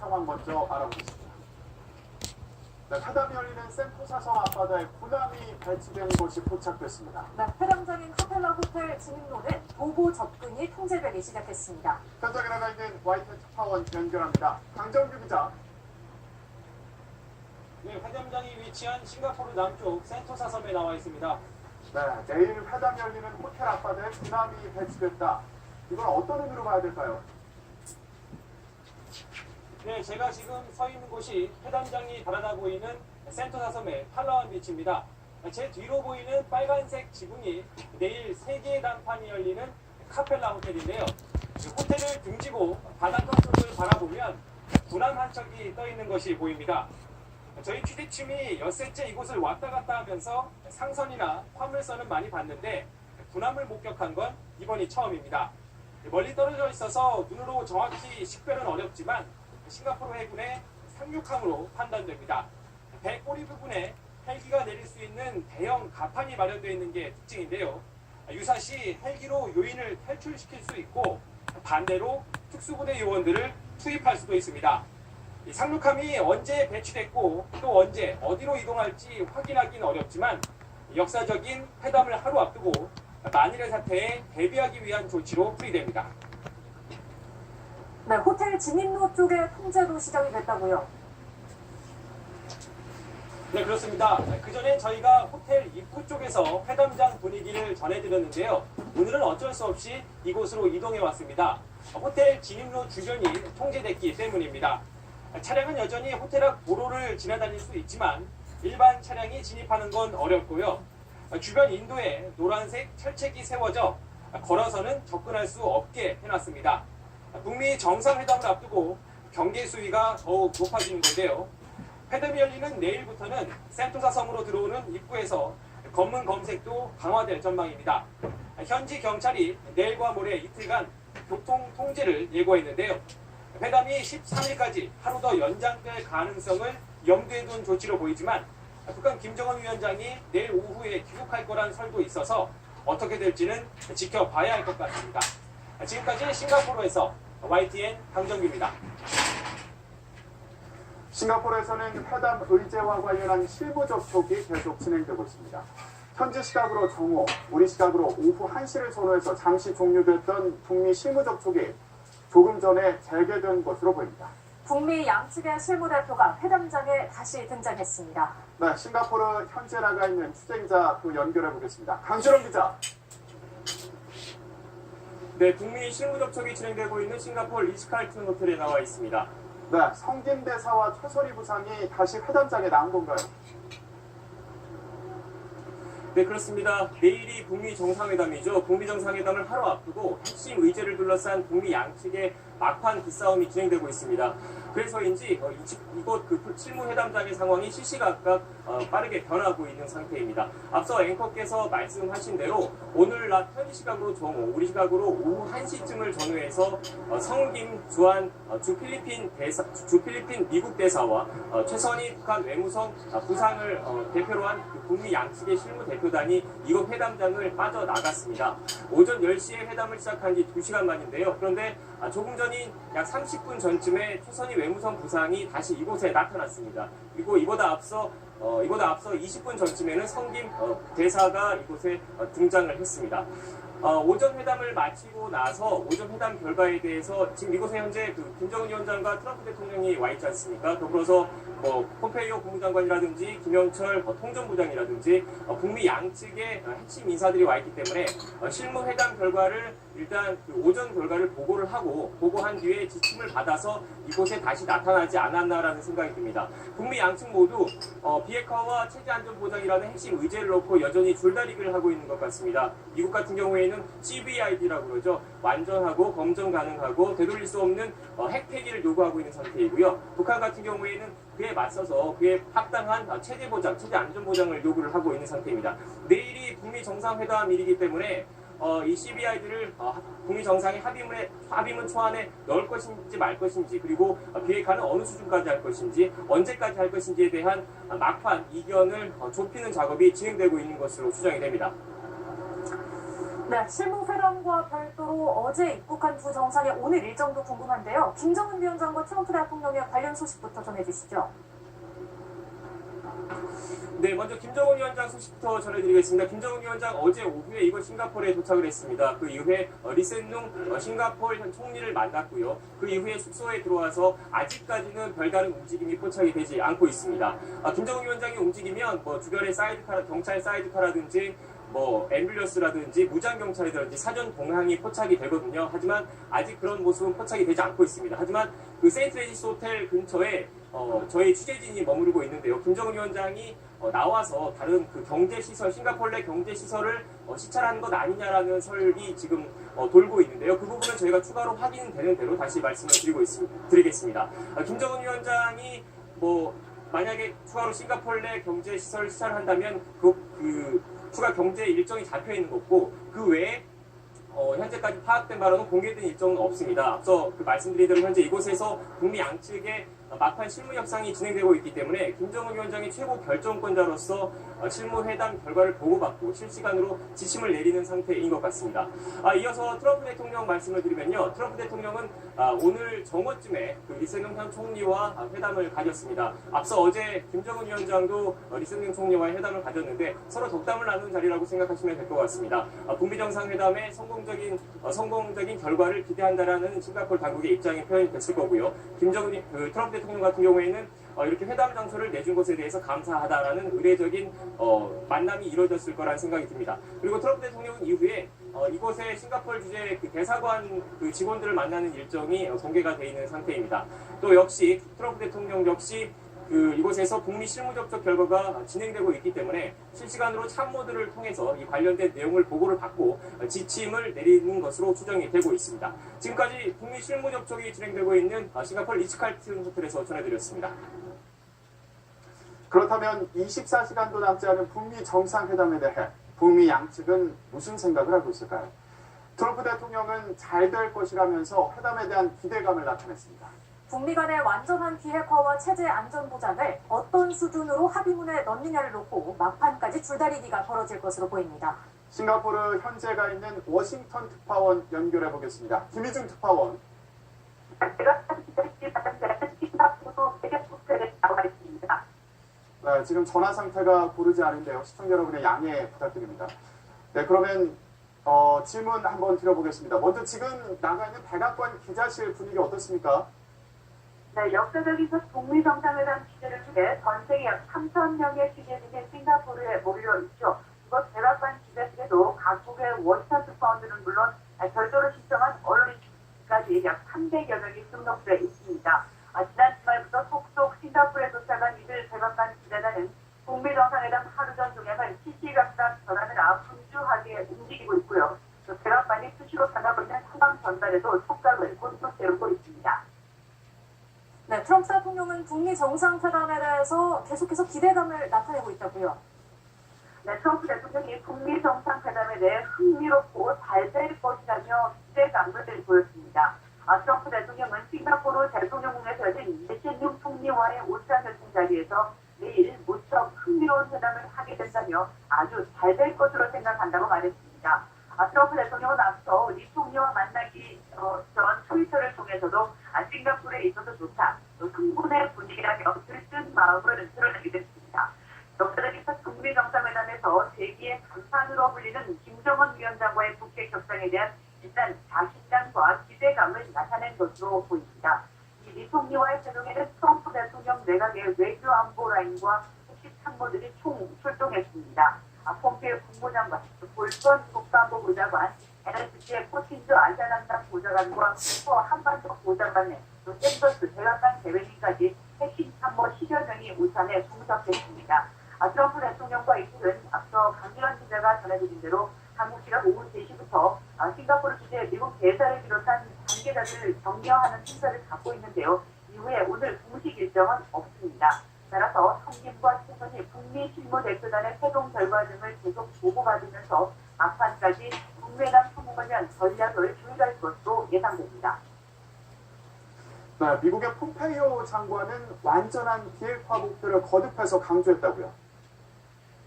상황 먼저 알아보겠습니다. 네, 회담이 열리는 센토사 섬 앞바다에 군함이 배치된 곳이 포착됐습니다. 네, 회담장인 카펠라 호텔 진입로는 도보 접근이 통제되기 시작했습니다. 현장에 나가 있는 YTN 특파원 연결합니다. 강정규 기자. 네, 회담장이 위치한 싱가포르 남쪽 센토사 섬에 나와 있습니다. 네, 내일 회담이 열리는 호텔 앞바다에 군함이 배치됐다. 이건 어떤 의미로 봐야 될까요? 네, 제가 지금 서 있는 곳이 회담장이 바라다 보이는 센토사 섬의 팔라완 비치입니다. 제 뒤로 보이는 빨간색 지붕이 내일 세계 단판이 열리는 카펠라 호텔인데요. 호텔을 등지고 바닷가 쪽을 바라보면 군함 한 척이 떠 있는 것이 보입니다. 저희 취재팀이 엿새째 이곳을 왔다 갔다 하면서 상선이나 화물선은 많이 봤는데 군함을 목격한 건 이번이 처음입니다. 멀리 떨어져 있어서 눈으로 정확히 식별은 어렵지만 싱가포르 해군의 상륙함으로 판단됩니다. 배 꼬리 부분에 헬기가 내릴 수 있는 대형 가판이 마련되어 있는 게 특징인데요. 유사시 헬기로 요인을 탈출시킬 수 있고 반대로 특수부대 요원들을 투입할 수도 있습니다. 이 상륙함이 언제 배치됐고 또 언제 어디로 이동할지 확인하기는 어렵지만 역사적인 회담을 하루 앞두고 만일의 사태에 대비하기 위한 조치로 풀이됩니다. 네, 호텔 진입로 쪽에 통제도 시작이 됐다고요. 네, 그렇습니다. 그전엔 저희가 호텔 입구 쪽에서 회담장 분위기를 전해드렸는데요. 오늘은 어쩔 수 없이 이곳으로 이동해 왔습니다. 호텔 진입로 주변이 통제됐기 때문입니다. 차량은 여전히 호텔 앞 도로를 지나다닐 수 있지만 일반 차량이 진입하는 건 어렵고요. 주변 인도에 노란색 철책이 세워져 걸어서는 접근할 수 없게 해놨습니다. 북미 정상회담을 앞두고 경계 수위가 더욱 높아지는 건데요. 회담이 열리는 내일부터는 센토사 섬으로 들어오는 입구에서 검문 검색도 강화될 전망입니다. 현지 경찰이 내일과 모레 이틀간 교통 통제를 예고했는데요. 회담이 13일까지 하루 더 연장될 가능성을 염두에 둔 조치로 보이지만 북한 김정은 위원장이 내일 오후에 귀국할 거란 설도 있어서 어떻게 될지는 지켜봐야 할 것 같습니다. 지금까지 싱가포르에서 YTN 강정규입니다. 싱가포르에서는 회담 의제와 관련한 실무 접촉이 계속 진행되고 있습니다. 현지 시각으로 정오, 우리 시각으로 오후 1시를 선호해서 잠시 종료됐던 북미 실무 접촉이 조금 전에 재개된 것으로 보입니다. 북미 양측의 실무대표가 회담장에 다시 등장했습니다. 네, 싱가포르 현지에 나가 있는 취재기자 또 연결해 보겠습니다. 강준원 기자. 네, 북미 실무 접촉이 진행되고 있는 싱가포르 리츠칼튼 호텔에 나와 있습니다. 네, 성김 대사와 최선희 부상이 다시 회담장에 나온 건가요? 네, 그렇습니다. 내일이 북미 정상회담이죠. 북미 정상회담을 하루 앞두고 핵심 의제를 둘러싼 북미 양측의 막판 기싸움이 진행되고 있습니다. 그래서인지 이곳 실무회담장의 상황이 시시각각 빠르게 변하고 있는 상태입니다. 앞서 앵커께서 말씀하신 대로 오늘 낮 현지 시각으로 정오, 우리 시각으로 오후 1시쯤을 전후해서 성김 주한 주 필리핀 미국 대사와 최선희 북한 외무성 부상을 대표로 한 북미 양측의 실무 대표단이 이곳 회담장을 빠져나갔습니다. 오전 10시에 회담을 시작한 지 2시간 만인데요. 그런데 조금 전인 약 30분 전쯤에 최선희 외무성 부상이 다시 이곳에 나타났습니다. 그리고 이보다 앞서 20분 전쯤에는 성김 대사가 이곳에 등장을 했습니다. 오전 회담을 마치고 나서 오전 회담 결과에 대해서 지금 이곳에 현재 김정은 위원장과 트럼프 대통령이 와 있지 않습니까? 더불어서 폼페이오 국무장관이라든지 김영철 통전부장이라든지 북미 양측의 핵심 인사들이 와 있기 때문에 실무 회담 결과를 일단 오전 결과를 보고한 뒤에 지침을 받아서 이곳에 다시 나타나지 않았나라는 생각이 듭니다. 북미 양측 모두 비핵화와 체제 안전 보장이라는 핵심 의제를 놓고 여전히 줄다리기를 하고 있는 것 같습니다. 미국 같은 경우에는 CVID라고 그러죠. 완전하고 검증 가능하고 되돌릴 수 없는 핵 폐기를 요구하고 있는 상태이고요. 북한 같은 경우에는 그에 맞서서 그에 합당한 체제 안전 보장을 요구를 하고 있는 상태입니다. 내일이 북미 정상회담일이기 때문에 이 CVID를 북미 정상의 합의문 초안에 넣을 것인지 말 것인지 그리고 비핵화는 어느 수준까지 할 것인지 언제까지 할 것인지에 대한 막판 이견을 좁히는 작업이 진행되고 있는 것으로 추정이 됩니다. 네, 실무회담과 별도로 어제 입국한 두 정상의 오늘 일정도 궁금한데요. 김정은 위원장과 트럼프 대통령의 관련 소식부터 전해주시죠. 네, 먼저 김정은 위원장 소식부터 전해드리겠습니다. 김정은 위원장 어제 오후에 이곳 싱가포르에 도착을 했습니다. 그 이후에 리센룽 싱가포르 현 총리를 만났고요. 그 이후에 숙소에 들어와서 아직까지는 별다른 움직임이 포착이 되지 않고 있습니다. 김정은 위원장이 움직이면 주변에 사이드카, 경찰 사이드카라든지 앰뷸런스라든지 무장경찰이라든지 사전 동향이 포착이 되거든요. 하지만 아직 그런 모습은 포착이 되지 않고 있습니다. 하지만 그 세인트레지스 호텔 근처에 저희 취재진이 머무르고 있는데요. 김정은 위원장이 나와서 다른 그 경제시설, 싱가포르 내 경제시설을 시찰하는 것 아니냐라는 설이 지금 돌고 있는데요. 그 부분은 저희가 추가로 확인되는 대로 다시 말씀을 드리겠습니다. 김정은 위원장이 만약에 추가로 싱가포르 내 경제시설을 시찰한다면 그 추가 경제 일정이 잡혀 있는 거고 그 외에 현재까지 파악된 바로는 공개된 일정은 없습니다. 앞서 말씀드린 대로 현재 이곳에서 북미 양측의 막판 실무 협상이 진행되고 있기 때문에 김정은 위원장이 최고 결정권자로서 실무회담 결과를 보고받고 실시간으로 지침을 내리는 상태인 것 같습니다. 이어서 트럼프 대통령 말씀을 드리면요. 트럼프 대통령은 오늘 정오쯤에 리센룽 현 총리와 회담을 가졌습니다. 앞서 어제 김정은 위원장도 리센룽 총리와 회담을 가졌는데 서로 덕담을 나누는 자리라고 생각하시면 될 것 같습니다. 북미 정상회담의 성공적인 결과를 기대한다라는 싱가포르 당국의 입장이 표현이 됐을 거고요. 트럼프 대통령 같은 경우에는 이렇게 회담 장소를 내준 것에 대해서 감사하다라는 의례적인 만남이 이루어졌을 거라는 생각이 듭니다. 그리고 트럼프 대통령은 이후에 이곳에 싱가포르 주재 대사관 직원들을 만나는 일정이 공개가 되어 있는 상태입니다. 또 역시 트럼프 대통령 역시 이곳에서 북미 실무 접촉 결과가 진행되고 있기 때문에 실시간으로 참모들을 통해서 이 관련된 내용을 보고를 받고 지침을 내리는 것으로 추정이 되고 있습니다. 지금까지 북미 실무 접촉이 진행되고 있는 싱가포르 리츠칼튼 호텔에서 전해드렸습니다. 그렇다면 24시간도 남지 않은 북미 정상회담에 대해 북미 양측은 무슨 생각을 하고 있을까요? 트럼프 대통령은 잘 될 것이라면서 회담에 대한 기대감을 나타냈습니다. 북미 간의 완전한 비핵화와 체제 안전 보장을 어떤 수준으로 합의문에 넣느냐를 놓고 막판까지 줄다리기가 벌어질 것으로 보입니다. 싱가포르 현재가 있는 워싱턴 특파원 연결해 보겠습니다. 김희중 특파원. 네, 지금 전화 상태가 고르지 않은데요. 시청자 여러분의 양해 부탁드립니다. 네, 그러면 질문 한번 드려보겠습니다. 먼저 지금 나가 있는 백악관 기자실 분위기 어떻습니까? 네, 역사적인 북미 정상회담 취재를 위해 전 세계 약 3,000명의 취재진이 싱가포르에 몰려 있죠. 이곳 백악관 기자실에도 각국의 워싱턴 특파원들은 물론 별도로 신청한 언론인까지 약 300여 명이 등록돼 있습니다. 지난 주말부터 속속 싱가포르에 도착한 이들 백악관 기자단은 북미 정상회담 하루 전 동향을 시시각각 전하느라 분주하게 움직이고 있고요. 또 백악관이 수시로 전하고 있는 상황 전달에도 촉각을 곤두 세우고 있습니다. 네, 트럼프 대통령은 북미 정상회담에 대해서 계속해서 기대감을 나타내고 있다고요. 네, 트럼프 대통령이 북미 정상회담에 대해 흥미롭고 잘 될 것이라며 기대감을 보였습니다. 트럼프 대통령은 싱가포르 대통령궁에서 열린 리센룽 총리와의 오차결정 자리에서 내일 무척 흥미로운 회담을 하게 된다며 아주 잘 될 것으로 생각한다고 말했습니다. 트럼프 대통령은 앞서 리 총리와 만나기 전 트위터를 통해서도 싱가포르에 있어서 좋다, 또 흥분의 분위기라며 들뜬 마음을 드러내기도 했습니다. 역사적인 북미 정상회담에서 세기의 간판으로 불리는 김정은 위원장과의 북핵 협상에 대한 일단 자신감과 기대감을 나타낸 것으로 보입니다. 리 총리와의 회동에는 트럼프 대통령 내각의 외교 안보 라인과 핵심 참모들이 총 출동했습니다. 폼페이오 국무장관, 볼턴 국방부 보좌관, NSC의 코틴즈 아시아남당 보좌관과 한반도 보좌관에 또 샌더스 백악관 대변인까지 핵심 참모 10여 명이 우산에 동석했습니다. 트럼프 대통령과 이들은 앞서 강기란 기자가 전해드린 대로 한국 시각 오후 3시부터 싱가포르 주재 미국 대사를 비롯한 관계자들을 격려하는 행사를 갖고 있는데요. 이후에 오늘 공식 일정은 없습니다. 따라서 성김과 최선희 북미 실무 대표단의 회동 결과 등을 계속 보고받으면서 막판까지 북미회담 성공을 위한 전략을 조율할 것으로 예상됩니다. 네, 미국의 폼페이오 장관은 완전한 비핵화 목표를 거듭해서 강조했다고요.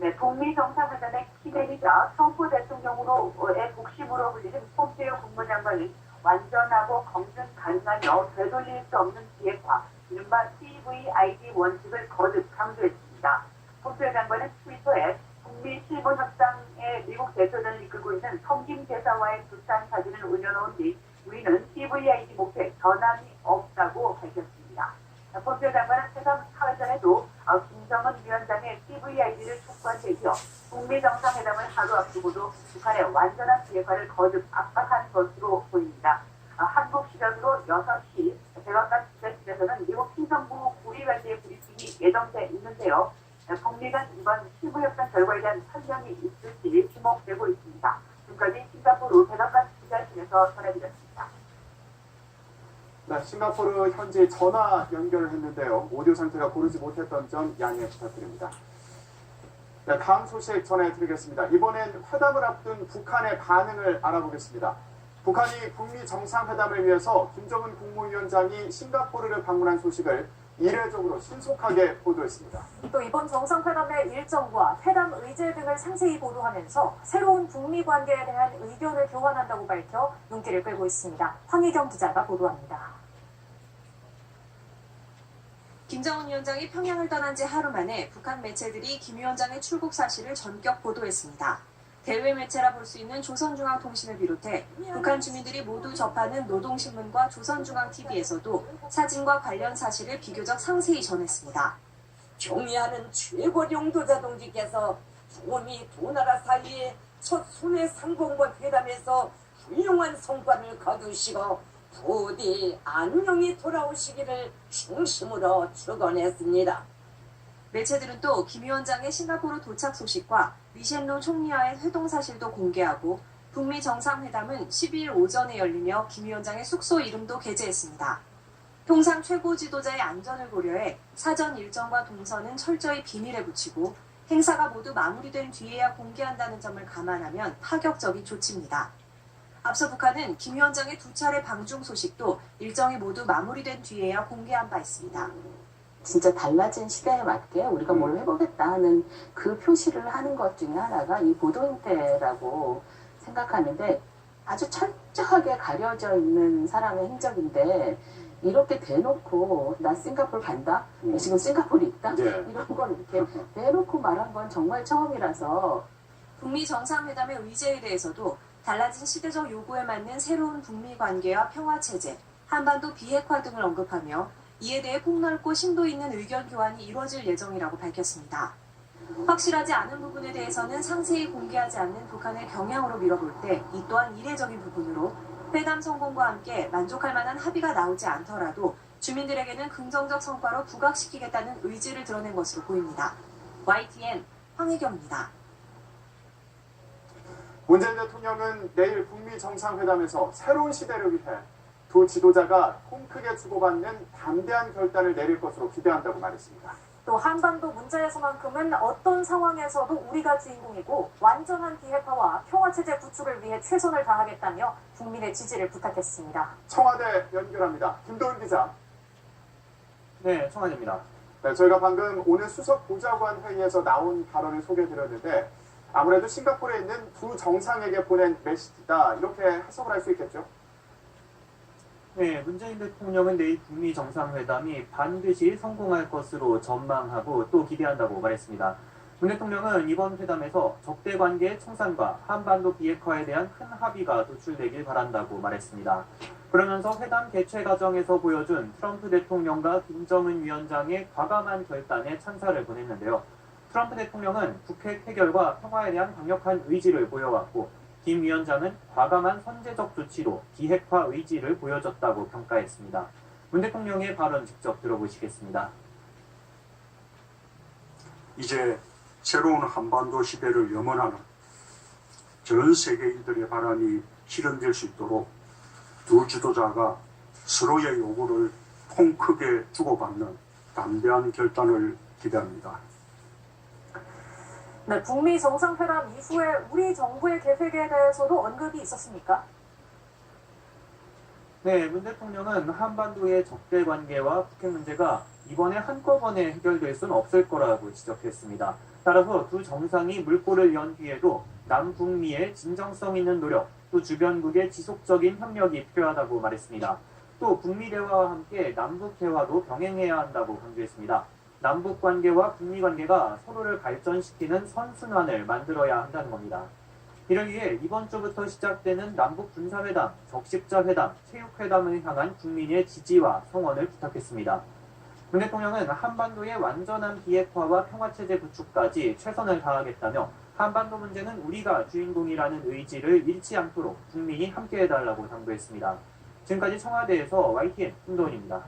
네, 북미 정상회담의 키내리자 트럼프 대통령으로의 복심으로 불리는 폼페이오 국무장관이 완전하고 검증 가능하며 되돌릴 수 없는 비핵화, 이른바 CVID 원칙을 거듭 강조했습니다. 폼페이오 장관은 트위터에 북미 실무협상의 미국 대표단을 이끌고 있는 성김 대사와의 두산 사진을 올려놓은 뒤 우리는 CVID 목표에 변함이 없다고 밝혔습니다. 폼페이오 장관은 회담 사흘 전에도 김정은 위원장의 CVID를 촉구한 데이어 북미 정상회담을 하루 앞두고도 북한의 완전한 비핵화를 거듭 압박한 것으로 보입니다. 한국 시간으로 6시 백악관 기자실에서는 미국 행정부 고위관계 브리핑이 예정돼 있는데요. 북미 간 이번 실무협상 결과에 대한 설명이 있을지 주목되고 있습니다. 지금까지 싱가포르 백악관 기자실에서 전해드렸습니다. 네, 싱가포르 현지 전화 연결을 했는데요. 오디오 상태가 고르지 못했던 점 양해 부탁드립니다. 네, 다음 소식 전해드리겠습니다. 이번엔 회담을 앞둔 북한의 반응을 알아보겠습니다. 북한이 북미 정상회담을 위해서 김정은 국무위원장이 싱가포르를 방문한 소식을 이례적으로 신속하게 보도했습니다. 또 이번 정상회담의 일정과 회담 의제 등을 상세히 보도하면서 새로운 북미 관계에 대한 의견을 교환한다고 밝혀 눈길을 끌고 있습니다. 황희경 기자가 보도합니다. 김정은 위원장이 평양을 떠난 지 하루 만에 북한 매체들이 김 위원장의 출국 사실을 전격 보도했습니다. 대외 매체라 볼 수 있는 조선중앙통신을 비롯해 북한 주민들이 모두 접하는 노동신문과 조선중앙TV에서도 사진과 관련 사실을 비교적 상세히 전했습니다. 경의하는 최고領導者동지께서 북미 두 나라 사이에 첫 순회 상공과 회담에서 훌륭한 성과를 거두시고 부디 안녕히 돌아오시기를 중심으로 축원했습니다. 매체들은 또 김 위원장의 싱가포르 도착 소식과 리셴로 총리와의 회동 사실도 공개하고 북미 정상회담은 12일 오전에 열리며 김 위원장의 숙소 이름도 게재했습니다. 통상 최고 지도자의 안전을 고려해 사전 일정과 동선은 철저히 비밀에 붙이고 행사가 모두 마무리된 뒤에야 공개한다는 점을 감안하면 파격적인 조치입니다. 앞서 북한은 김 위원장의 두 차례 방중 소식도 일정이 모두 마무리된 뒤에야 공개한 바 있습니다. 진짜 달라진 시대에 맞게 우리가 뭘 해보겠다 하는 그 표시를 하는 것 중에 하나가 이 보도 행태라고 생각하는데 아주 철저하게 가려져 있는 사람의 행적인데 이렇게 대놓고 나 싱가포르 간다? 지금 싱가포르 있다? 이런 걸 이렇게 대놓고 말한 건 정말 처음이라서 북미 정상회담의 의제에 대해서도 달라진 시대적 요구에 맞는 새로운 북미 관계와 평화체제, 한반도 비핵화 등을 언급하며 이에 대해 폭넓고 심도 있는 의견 교환이 이루어질 예정이라고 밝혔습니다. 확실하지 않은 부분에 대해서는 상세히 공개하지 않는 북한의 경향으로 밀어볼 때 이 또한 이례적인 부분으로 회담 성공과 함께 만족할 만한 합의가 나오지 않더라도 주민들에게는 긍정적 성과로 부각시키겠다는 의지를 드러낸 것으로 보입니다. YTN 황혜경입니다. 문재인 대통령은 내일 북미 정상회담에서 새로운 시대를 위해 두 지도자가 통 크게 주고받는 담대한 결단을 내릴 것으로 기대한다고 말했습니다. 또 한반도 문제에서만큼은 어떤 상황에서도 우리가 주인공이고 완전한 비핵화와 평화체제 구축을 위해 최선을 다하겠다며 국민의 지지를 부탁했습니다. 청와대 연결합니다. 김도훈 기자. 네, 청와대입니다. 네, 저희가 방금 오늘 수석 보좌관 회의에서 나온 발언을 소개해드렸는데 아무래도 싱가포르에 있는 두 정상에게 보낸 메시지다 이렇게 해석을 할 수 있겠죠? 네, 문재인 대통령은 내일 북미 정상회담이 반드시 성공할 것으로 전망하고 또 기대한다고 말했습니다. 문 대통령은 이번 회담에서 적대 관계의 청산과 한반도 비핵화에 대한 큰 합의가 도출되길 바란다고 말했습니다. 그러면서 회담 개최 과정에서 보여준 트럼프 대통령과 김정은 위원장의 과감한 결단에 찬사를 보냈는데요. 트럼프 대통령은 북핵 해결과 평화에 대한 강력한 의지를 보여왔고 김 위원장은 과감한 선제적 조치로 비핵화 의지를 보여줬다고 평가했습니다. 문 대통령의 발언 직접 들어보시겠습니다. 이제 새로운 한반도 시대를 염원하는 전 세계인들의 바람이 실현될 수 있도록 두 지도자가 서로의 요구를 통 크게 주고받는 담대한 결단을 기대합니다. 네, 북미 정상회담 이후에 우리 정부의 계획에 대해서도 언급이 있었습니까? 네, 문 대통령은 한반도의 적대 관계와 북핵 문제가 이번에 한꺼번에 해결될 수는 없을 거라고 지적했습니다. 따라서 두 정상이 물꼬를 연 뒤에도 남북미의 진정성 있는 노력, 또 주변국의 지속적인 협력이 필요하다고 말했습니다. 또 북미 대화와 함께 남북 대화도 병행해야 한다고 강조했습니다. 남북 관계와 북미 관계가 서로를 발전시키는 선순환을 만들어야 한다는 겁니다. 이를 위해 이번 주부터 시작되는 남북 군사회담, 적십자 회담, 체육회담을 향한 국민의 지지와 성원을 부탁했습니다. 문 대통령은 한반도의 완전한 비핵화와 평화체제 구축까지 최선을 다하겠다며 한반도 문제는 우리가 주인공이라는 의지를 잃지 않도록 국민이 함께해달라고 당부했습니다. 지금까지 청와대에서 YTN 김도훈입니다.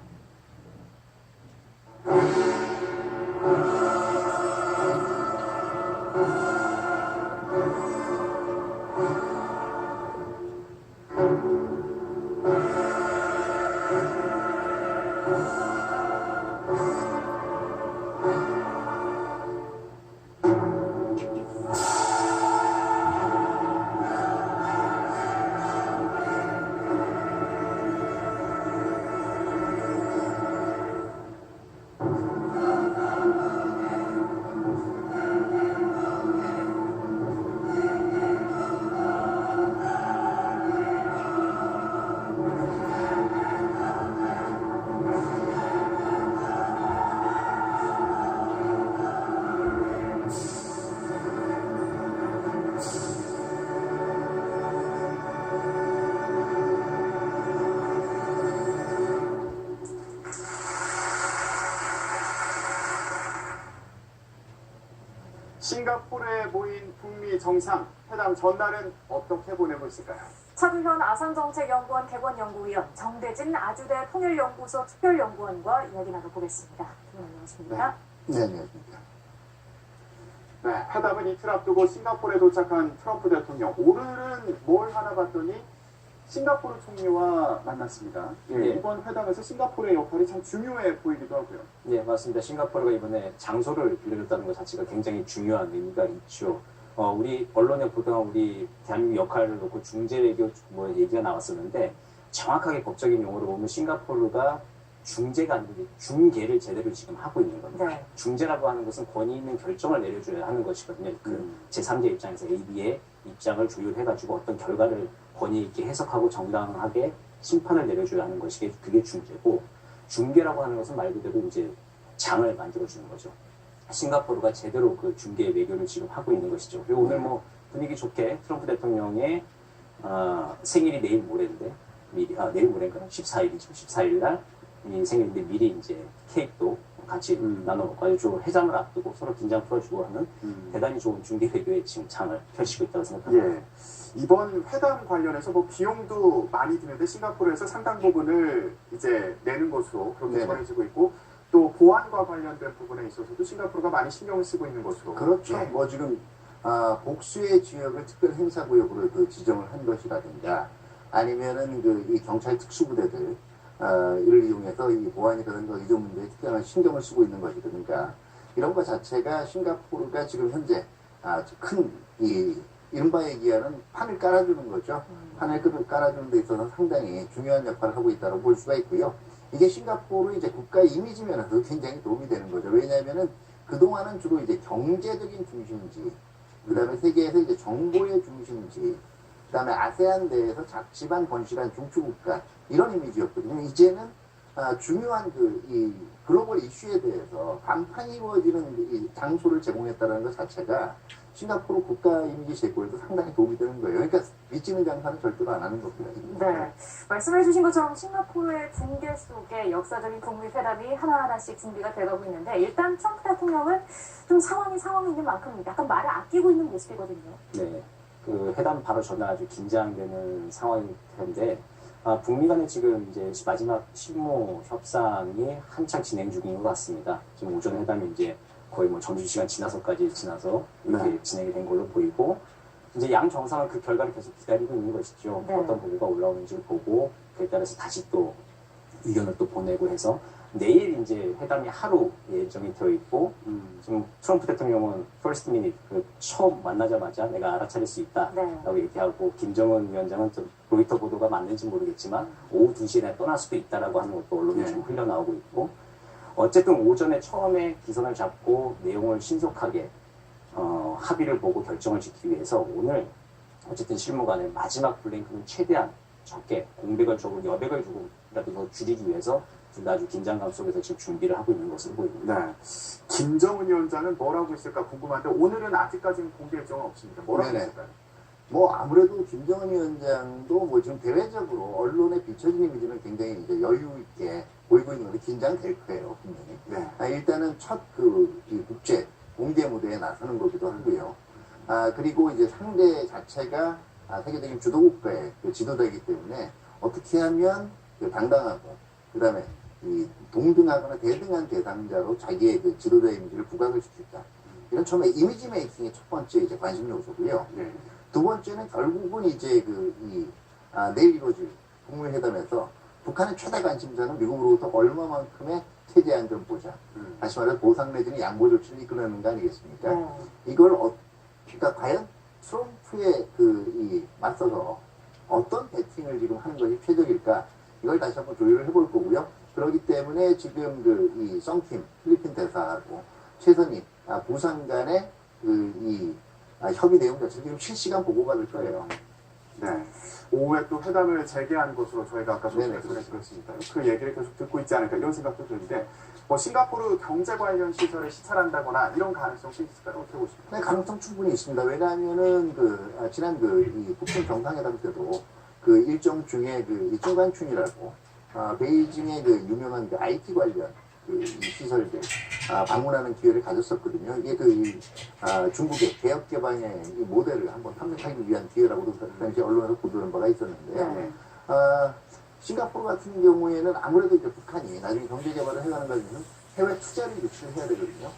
싱가포르에 모인 북미 정상회담 전날은 어떻게 보내고 있을까요? 차두현 아산정책연구원 개관연구위원, 정대진 아주대 통일연구소 특별연구원과 이야기 나눠보겠습니다. 안녕하십니까? 네, 안녕하십니까. 네, 회담은 이틀 앞두고 싱가포르에 도착한 트럼프 대통령. 오늘은 뭘 하나 봤더니 싱가포르 총리와 만났습니다. 네. 이번 회담에서 싱가포르의 역할이 참 중요해 보이기도 하고요. 네, 맞습니다. 싱가포르가 이번에 장소를 빌려줬다는 것 자체가 굉장히 중요한 의미가 있죠. 우리 언론에 보도한 우리 대한민국 역할을 놓고 중재 외교 뭐 얘기가 나왔었는데 정확하게 법적인 용어로 보면 싱가포르가 중재가 아니고 중개를 제대로 지금 하고 있는 겁니다. 네. 중재라고 하는 것은 권위 있는 결정을 내려줘야 하는 것이거든요. 그 제3자 입장에서 AB의 입장을 조율해가지고 어떤 결과를 권위 있게 해석하고 정당하게 심판을 내려줘야 하는 것이 그게 중재고, 중개라고 하는 것은 말 그대로 이제 장을 만들어주는 거죠. 싱가포르가 제대로 그 중개 외교를 지금 하고 있는 것이죠. 그리고 오늘 뭐 분위기 좋게 트럼프 대통령의 생일이 내일 모레인데 내일 모레인가? 14일이죠. 14일 날 이 생일인데 미리 이제 케이크도 같이 나눠 먹고 아주 회담을 앞두고 서로 긴장 풀어주고 하는 대단히 좋은 중개 외교의 지금 장을 펼치고 있다고 생각합니다. 예. 이번 회담 관련해서 뭐 비용도 많이 드는데 싱가포르에서 상당 부분을 이제 내는 것으로 그렇게 네. 전해지고 있고, 또 보안과 관련된 부분에 있어서도 싱가포르가 많이 신경을 쓰고 있는 것으로. 그렇죠. 예. 뭐 지금 복수의 지역을 특별 행사구역으로 그 지정을 한 것이라든가, 아니면은 이 경찰 특수부대들 이를 이용해서 이 보안이라든가 이전 문제에 특별한 신경을 쓰고 있는 것이라든가, 이런 것 자체가 싱가포르가 지금 현재 큰 이른바 얘기하는 판을 깔아주는 거죠. 판을 깔아주는 데 있어서 상당히 중요한 역할을 하고 있다고 볼 수가 있고요. 이게 싱가포르 이제 국가의 이미지 면에서 굉장히 도움이 되는 거죠. 왜냐하면은 그동안은 주로 이제 경제적인 중심지, 그 다음에 세계에서 이제 정보의 중심지, 그 다음에 아세안 내에서 작지만 번실한 중추국가, 이런 이미지였거든요. 이제는 중요한 이 글로벌 이슈에 대해서 간판이 이루어지는 이 장소를 제공했다는 것 자체가 싱가포르 국가 이미지 제고에도 상당히 도움이 되는 거예요. 그러니까 빚지는 장사는 절대로 안 하는 겁니다. 네. 말씀해주신 것처럼 싱가포르의 중계 속에 역사적인 북미 회담이 하나하나씩 준비가 돼가고 있는데, 일단 트럼프 대통령은 좀 상황이 있는 만큼 약간 말을 아끼고 있는 모습이거든요. 네, 그 회담 바로 전날 아주 긴장되는 상황일 텐데, 북미 간에 지금 이제 마지막 실무 협상이 한창 진행 중인 것 같습니다. 지금 오전 회담이 이제 거의 뭐 점심시간 지나서까지 지나서 이렇게 진행이 된 걸로 보이고, 이제 양 정상은 그 결과를 계속 기다리고 있는 것이죠. 네. 어떤 보고가 올라오는지를 보고, 그에 따라서 다시 또 의견을 또 보내고 해서, 내일 이제 회담이 하루 예정이 되어 있고, 지금 트럼프 대통령은 퍼스트 미닛, 처음 만나자마자 내가 알아차릴 수 있다라고 얘기하고, 김정은 위원장은 좀 로이터 보도가 맞는지 모르겠지만 오후 2시에 내가 떠날 수도 있다라고 하는 것도 언론에 좀 흘러나오고 있고, 어쨌든 오전에 처음에 기선을 잡고 내용을 신속하게 합의를 보고 결정을 짓기 위해서 오늘 어쨌든 실무간에 마지막 블랭크는 최대한 적게 공백을 조금 여백을 조금이라도 더 줄이기 위해서 둘 다 아주 긴장감 속에서 지금 준비를 하고 있는 것으로 보입니다. 네. 김정은 위원장은 뭐라고 있을까 궁금한데 오늘은 아직까지는 공개 일정은 없습니다. 뭐라고 네네. 있을까요? 뭐 아무래도 김정은 위원장도 뭐 지금 대외적으로 언론에 비춰진 이미지는 굉장히 이제 여유 있게 보이고 있는 건데 긴장될 거예요, 분명히. 네. 일단은 첫 이 국제 공개 무대에 나서는 거기도 하고요. 그리고 이제 상대 자체가 세계적인 주도국가의 그 지도자이기 때문에 어떻게 하면 당당하고 그다음에 이 동등하거나 대등한 대상자로 자기의 그 지도자 이미지를 부각을 시킬까. 이런 처음에 이미지 메이킹의 첫 번째 이제 관심 요소고요. 네. 두 번째는 결국은 이제 내일 이루어질 북미회담에서 북한의 최대 관심사는 미국으로부터 얼마만큼의 체제 안전 보장, 다시 말해서 보상 내지는 양보 조치를 이끌어내는 거 아니겠습니까? 이걸 그러니까 과연 트럼프의 맞서서 어떤 배팅을 지금 하는 것이 최적일까? 이걸 다시 한번 조율을 해볼 거고요. 그렇기 때문에 지금 이 썬킴 필리핀 대사하고 최선희 부상 간의 협의 내용 자체를 지금 실시간 보고받을 거예요. 네. 오후에 또 회담을 재개한 것으로 저희가 아까 네네, 전해드렸으니까요. 그 얘기를 계속 듣고 있지 않을까 이런 생각도 드는데 뭐 싱가포르 경제 관련 시설을 시찰한다거나 이런 가능성도 있을까요? 어떻게 보십니까? 네, 가능성 충분히 있습니다. 왜냐하면은 지난 이 북중 정상회담 때도 그 일정 중에 이 중간춘이라고 베이징의 유명한 IT 관련 이 시설들 방문하는 기회를 가졌었거든요. 이게 중국의 개혁 개방의 이 모델을 한번 탐색하기 위한 기회라고도 그 당시 언론에서 보도한 바가 있었는데요. 네. 싱가포르 같은 경우에는 아무래도 이제 북한이 나중에 경제 개발을 해가는 과정에서 해외 투자를 유치를 해야 되거든요.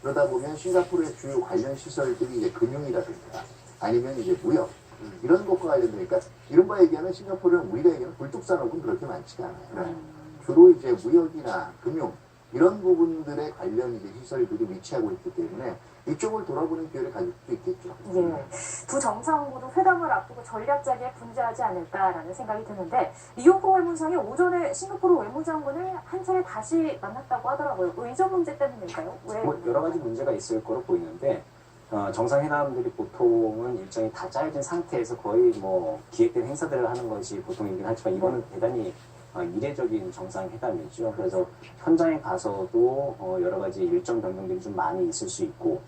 그러다 보면 싱가포르의 주요 관련 시설들이 이제 금융이라든가 아니면 이제 무역 이런 것과 관련되니까 이른바 얘기하는 싱가포르는 우리가 얘기하는 굴뚝산업은 그렇게 많지가 않아요. 주로 이제 무역이나 금융 이런 부분들의 관련 이제 시설들이 위치하고 있기 때문에 이쪽을 돌아보는 기회를 가질 수도 있겠죠. 예. 두 정상 모두 회담을 앞두고 전략자기에 분주하지 않을까라는 생각이 드는데 리용호 외무상이 오전에 싱가포르 외무장관을 한 차례 다시 만났다고 하더라고요. 의전 문제 때문일까요? 왜? 뭐 여러 가지 문제가 있을 거로 보이는데 정상회담들이 보통은 일정이 다 짜여진 상태에서 거의 뭐 기획된 행사들을 하는 것이 보통이긴 하지만 이거는 대단히 이례적인 정상회담이죠. 그래서 현장에 가서도 여러 가지 일정 변경들이 좀 많이 있을 수 있고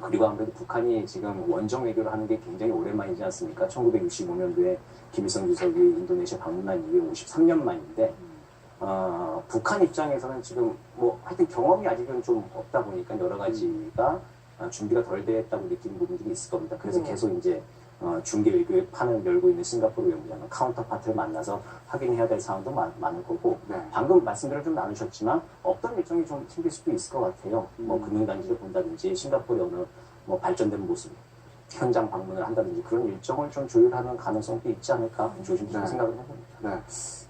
그리고 아무래도 북한이 지금 원정 외교를 하는 게 굉장히 오랜만이지 않습니까? 1965년도에 김일성 주석이 인도네시아 방문한 이후에 53년 만인데 북한 입장에서는 지금 뭐 하여튼 경험이 아직은 좀 없다 보니까 여러 가지가 준비가 덜 됐다고 느끼는 부분들이 있을 겁니다. 그래서 계속 이제 중개 외교의 판을 열고 있는 싱가포르 외무장관 카운터파트를 만나서 확인해야 될 사항도 많을 거고 방금 말씀들을 좀 나누셨지만 어떤 일정이 좀 생길 수도 있을 것 같아요. 뭐 금융단지를 본다든지 싱가포르의 어느 뭐 발전된 모습 현장 방문을 한다든지 그런 일정을 좀 조율하는 가능성도 있지 않을까 조심스럽게 생각을 해봅니다. 네.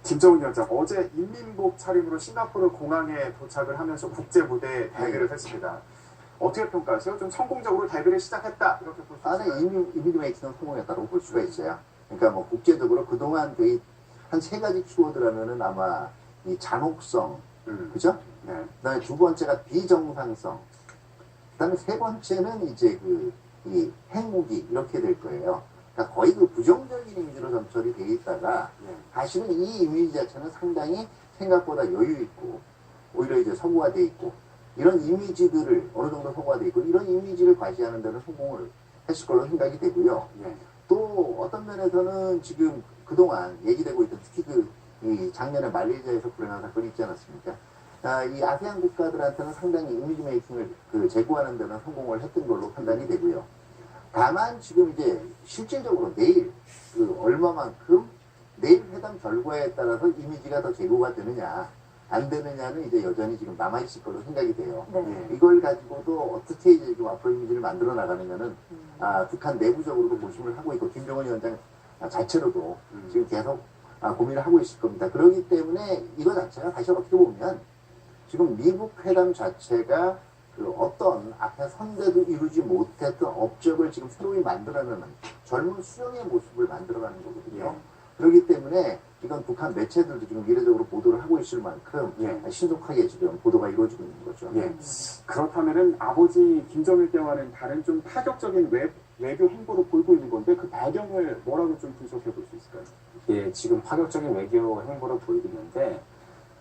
김정은 위원장 어제 인민복 차림으로 싱가포르 공항에 도착을 하면서 국제 무대에 데뷔를 했습니다. 어떻게 평가하세요? 좀 성공적으로 데뷔를 시작했다 이렇게 볼 수 있을까요? 이미지 메이킹은 성공했다고 볼 수가 있어요. 그러니까 뭐 국제적으로 그동안 한 세 가지 키워드라면은 아마 이 잔혹성, 그죠? 네. 그다음에 두 번째가 비정상성, 그다음에 세 번째는 이제 이 핵무기 이렇게 될 거예요. 그러니까 거의 부정적인 이미지로 점철이 돼 있다가 사실은 이 이미지 자체는 상당히 생각보다 여유 있고 오히려 이제 서구화돼 있고 이런 이미지들을 어느 정도 서구화돼 있고 이런 이미지를 과시하는 데는 성공을 했을 걸로 생각이 되고요. 또 어떤 면에서는 지금 그동안 얘기되고 있던 특히 이 작년에 말레이시아에서 불행한 사건이 있지 않았습니까? 이 아세안 국가들한테는 상당히 이미지 메이킹을 제고하는 데는 성공을 했던 걸로 판단이 되고요. 다만 지금 이제 실질적으로 내일 얼마만큼 내일 회담 결과에 따라서 이미지가 더 제고가 되느냐 안 되느냐는 이제 여전히 지금 남아있을 걸로 생각이 돼요. 이걸 가지고도 어떻게 이제 지금 앞으로 이미지를 만들어 나가느냐는 북한 내부적으로도 고심을 하고 있고 김정은 위원장 자체로도 지금 계속 고민을 하고 있을 겁니다. 그렇기 때문에 이거 자체가 사실 어떻게 보면 지금 미국 회담 자체가 어떤 앞에 선대도 이루지 못했던 업적을 지금 새로이 만들어내는 젊은 수령의 모습을 만들어가는 거거든요. 그렇기 때문에 이건 북한 매체들도 지금 이례적으로 보도를 하고 있을 만큼 예. 신속하게 지금 보도가 이루어지고 있는 거죠. 예. 그렇다면은 아버지 김정일 때와는 다른 좀 파격적인 외교 행보로 보이고 있는 건데 그 배경을 뭐라고 좀 분석해 볼 수 있을까요? 예, 지금 파격적인 외교 행보를 보이고 있는데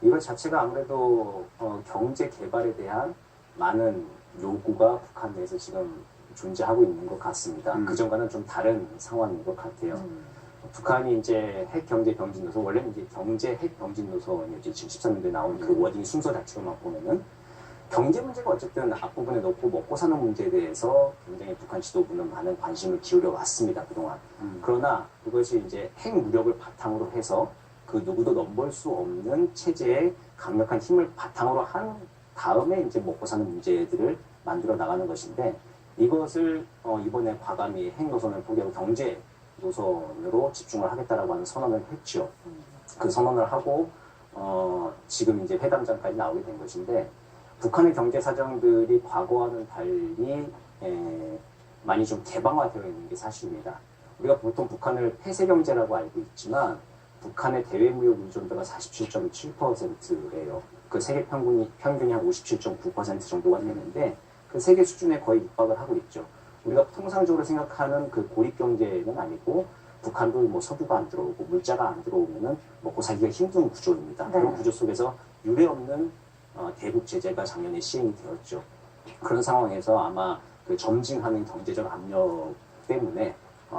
이것 자체가 아무래도 경제 개발에 대한 많은 요구가 북한 내에서 지금 존재하고 있는 것 같습니다. 그전과는 좀 다른 상황인 것 같아요. 북한이 이제 핵 경제 병진 노선, 원래는 이제 경제 핵 병진 노선이었지, 지금 13년도에 나온 그 워딩 순서 자체로만 보면은 경제 문제가 어쨌든 앞부분에 놓고 먹고 사는 문제에 대해서 굉장히 북한 지도부는 많은 관심을 기울여 왔습니다, 그동안. 그러나 그것이 이제 핵 무력을 바탕으로 해서 그 누구도 넘볼 수 없는 체제의 강력한 힘을 바탕으로 한 다음에 이제 먹고 사는 문제들을 만들어 나가는 것인데 이것을 이번에 과감히 핵 노선을 포기하고 경제 노선으로 집중을 하겠다라고 하는 선언을 했죠. 그 선언을 하고 지금 이제 회담장까지 나오게 된 것인데 북한의 경제 사정들이 과거와는 달리 많이 좀 개방화되어 있는 게 사실입니다. 우리가 보통 북한을 폐쇄 경제라고 알고 있지만 북한의 대외 무역 의존도가 47.7%예요. 그 세계 평균이 한 57.9% 정도가 되는데 그 세계 수준에 거의 육박을 하고 있죠. 우리가 통상적으로 생각하는 그 고립 경제는 아니고 북한도 뭐 석유가 안 들어오고 물자가 안 들어오면은 먹고 살기가 힘든 구조입니다. 그런 구조 속에서 유례 없는 대북 제재가 작년에 시행이 되었죠. 그런 상황에서 아마 그 점증하는 경제적 압력 때문에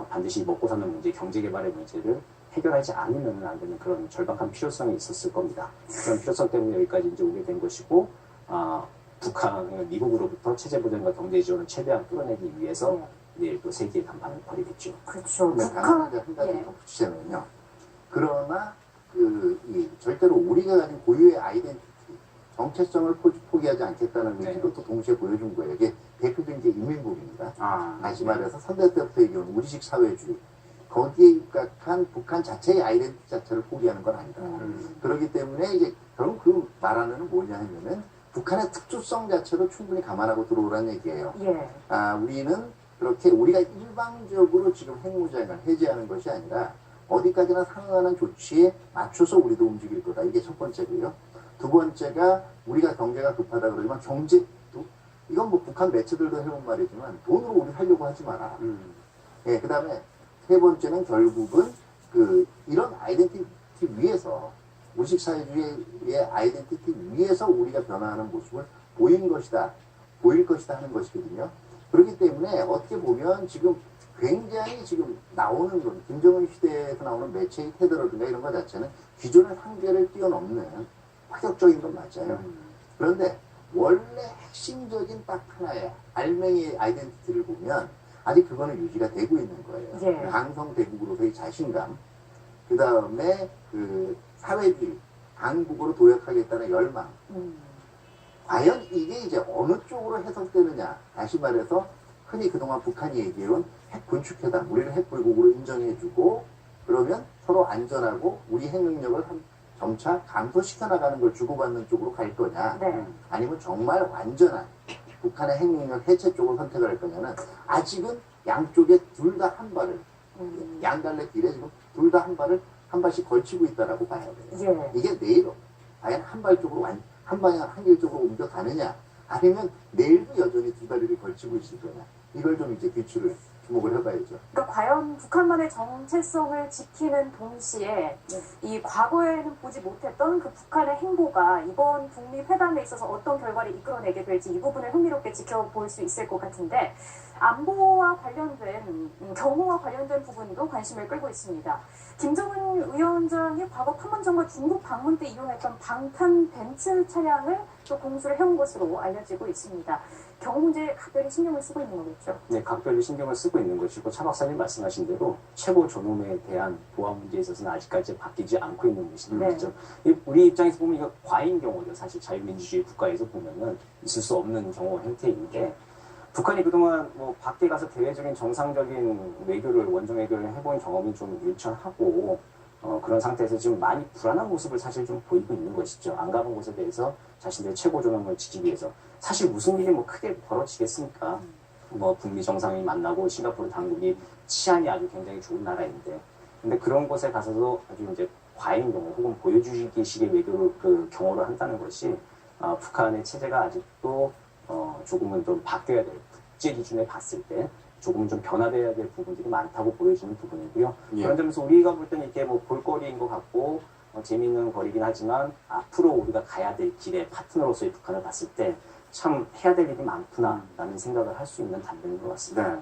반드시 먹고 사는 문제, 경제 개발의 문제를 해결하지 않으면 안 되는 그런 절박한 필요성이 있었을 겁니다. 그런 필요성 때문에 여기까지 이제 오게 된 것이고, 북한, 미국으로부터 체제 보전과 경제 지원을 최대한 끌어내기 위해서 내일 또 세계의 담판을 벌이겠죠. 그렇죠. 근데 다만 이제 한 가지 덧붙이자면요. 그러나 이 절대로 우리가 가진 고유의 아이덴티티, 정체성을 포기하지 않겠다는 의지도 또 동시에 보여준 거예요. 이게 대표적인 게 인민국입니다. 다시 말해서 선대 때부터 얘기한 우리식 사회주의. 거기에 입각한 북한 자체의 아이덴티티 자체를 포기하는 건 아니다. 그렇기 때문에 이제 결국 그 말하는 뭐냐 하면은 북한의 특수성 자체도 충분히 감안하고 들어오라는 얘기예요. 우리는 그렇게 우리가 일방적으로 지금 핵무장을 해제하는 것이 아니라 어디까지나 상응하는 조치에 맞춰서 우리도 움직일 거다. 이게 첫 번째고요. 두 번째가 우리가 경제가 급하다 그러지만 이건 뭐 북한 매체들도 해본 말이지만 돈으로 우리 살려고 하지 마라. 예, 그 다음에 세 번째는 결국은 이런 아이덴티티 위에서 우식 사회주의의 아이덴티티 위에서 우리가 변화하는 모습을 보일 것이다 하는 것이거든요. 그렇기 때문에 어떻게 보면 지금 굉장히 지금 나오는 건 김정은 시대에서 나오는 매체의 태도라든가 이런 것 자체는 기존의 한계를 뛰어넘는 파격적인 건 맞아요. 그런데 원래 핵심적인 딱 하나의 알맹이의 아이덴티티를 보면 아직 그거는 유지가 되고 있는 거예요. 강성대국으로서의 자신감, 그 다음에 사회주의, 강국으로 도약하겠다는 열망. 과연 이게 이제 어느 쪽으로 해석되느냐. 다시 말해서 흔히 그동안 북한이 얘기해온 핵 군축회담, 우리를 핵불국으로 인정해주고 그러면 서로 안전하고 우리 핵 능력을 점차 감소시켜 나가는 걸 주고받는 쪽으로 갈 거냐. 아니면 정말 완전한 북한의 핵 능력 해체 쪽을 선택할 거냐는 아직은 양쪽에 둘 다 한 발을 양갈래 길에 지금 둘 다 한 발씩 걸치고 있다라고 봐야 돼요. 이게 내일 과연 한 발 쪽으로 한 방향 한길 쪽으로 옮겨가느냐 아니면 내일도 여전히 두 다리를 걸치고 있을 거냐 이걸 좀 이제 귀추를 주목을 해봐야죠. 그러니까 과연 북한만의 정체성을 지키는 동시에 이 과거에는 보지 못했던 그 북한의 행보가 이번 북미 회담에 있어서 어떤 결과를 이끌어내게 될지 이 부분을 흥미롭게 지켜볼 수 있을 것 같은데 안보와 관련된 경호와 관련된 부분도 관심을 끌고 있습니다. 김정은 위원장이 과거 판문점과 중국 방문 때 이용했던 방탄 벤츠 차량을 또 공수를 해온 것으로 알려지고 있습니다. 경호 문제에 각별히 신경을 쓰고 있는 거겠죠? 네, 각별히 신경을 쓰고 있는 것이고 차 박사님 말씀하신 대로 최고 존엄에 대한 보안 문제에 있어서는 아직까지 바뀌지 않고 있는 것이죠. 우리 입장에서 보면 이거 과잉 경호죠. 사실 자유민주주의 국가에서 보면은 있을 수 없는 경호 형태인데 북한이 그동안 뭐 밖에 가서 대외적인 정상적인 외교를 원정 외교를 해본 경험이 좀 일천하고 그런 상태에서 지금 많이 불안한 모습을 사실 좀 보이고 있는 것이죠. 안 가본 곳에 대해서 자신들의 최고 존엄을 지키기 위해서 사실 무슨 일이 뭐 크게 벌어지겠습니까? 뭐 북미 정상이 만나고 싱가포르 당국이 치안이 아주 굉장히 좋은 나라인데 근데 그런 곳에 가서도 아주 이제 과잉 경호 혹은 보여주기식의 외교를 그 경호를 한다는 것이 북한의 체제가 아직도 조금은 좀 바뀌어야 될 국제 기준에 봤을 때 조금 좀 변화돼야 될 부분들이 많다고 보여지는 부분이고요. 예. 그런 점에서 우리가 볼 때는 이게 뭐 볼거리인 것 같고 재미있는 거리긴 하지만 앞으로 우리가 가야 될 길의 파트너로서의 북한을 봤을 때 참 해야 될 일이 많구나라는 생각을 할 수 있는 답변인 것 같습니다. 네.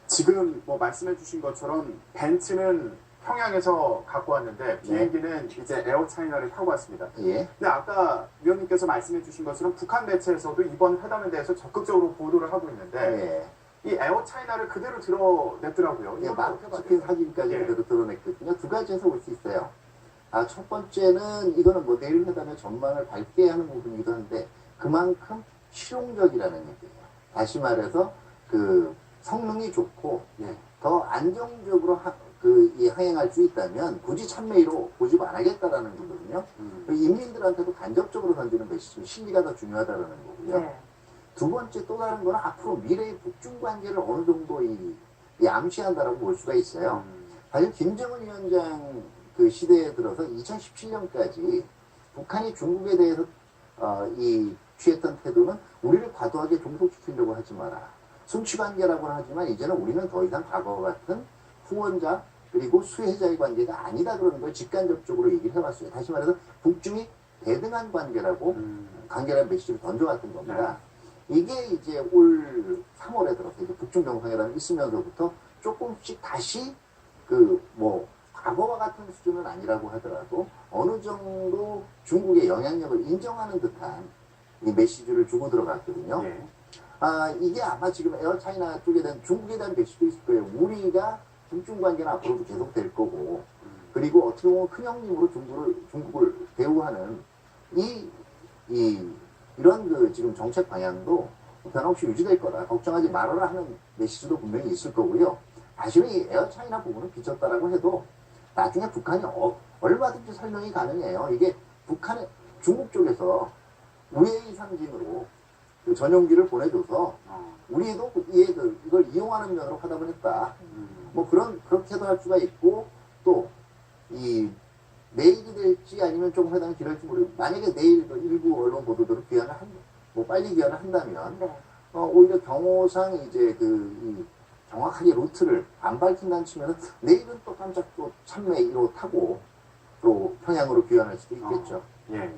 지금 뭐 말씀해 주신 것처럼 벤츠는 평양에서 갖고 왔는데 비행기는 이제 에어차이나를 타고 왔습니다. 예. 근데 아까 위원님께서 말씀해 주신 것처럼 북한 매체에서도 이번 회담에 대해서 적극적으로 보도를 하고 있는데 예. 이 에어차이나를 그대로 드러냈더라고요. 예, 이건 마크 어떻게 찍힌 봐야 돼요? 사진까지 예. 그대로 드러냈거든요. 두 가지에서 볼 수 있어요. 첫 번째는 이거는 뭐 내일 회담의 전망을 밝게 하는 부분이기도 한데 그만큼 실용적이라는 얘기예요. 다시 말해서 그 성능이 좋고 더 안정적으로 이 항행할 수 있다면 굳이 참매로 고집 안 하겠다라는 거거든요. 인민들한테도 간접적으로 던지는 메시지, 실리가 더 중요하다라는 거고요. 네. 두 번째 또 다른 거는 앞으로 미래의 북중 관계를 어느 정도 이 암시한다라고 볼 수가 있어요. 사실 김정은 위원장 그 시대에 들어서 2017년까지 북한이 중국에 대해서 취했던 태도는 우리를 과도하게 종속시키려고 하지 마라. 순치관계라고는 하지만 이제는 우리는 더 이상 과거와 같은 후원자 그리고 수혜자의 관계가 아니다 그러는 걸 직간접적으로 얘기를 해왔어요. 다시 말해서 북중이 대등한 관계라고 관계라는 메시지를 던져왔던 겁니다. 이게 이제 올 3월에 들어서 이제 북중 정상회담이 있으면서부터 조금씩 다시 과거와 같은 수준은 아니라고 하더라도 어느 정도 중국의 영향력을 인정하는 듯한 이 메시지를 주고 들어갔거든요. 예. 이게 아마 지금 에어차이나 쪽에 대한 중국에 대한 메시지도 있을 거예요. 우리가 북중 관계는 앞으로도 계속 될 거고, 그리고 어떻게 보면 큰 형님으로 중국을 대우하는 이런 그 지금 정책 방향도 변함없이 유지될 거다. 걱정하지 말아라 하는 메시지도 분명히 있을 거고요. 사실은 이 에어차이나 부분은 비쳤다라고 해도 나중에 북한이 얼마든지 설명이 가능해요. 이게 중국 쪽에서 우회의 상징으로 그 전용기를 보내줘서 우리도 이걸 이용하는 면으로 화답을 했다. 뭐 그렇게도 할 수가 있고 또 내일이 될지 아니면 조금 회담이 길어질지 모르겠고 만약에 내일 일부 언론 보도대로 빨리 귀환을 한다면 오히려 경호상 이제 정확하게 루트를 안 밝힌다는 측면은 내일은 또 깜짝 또 참매로 타고 또 평양으로 귀환할 수도 있겠죠. 예.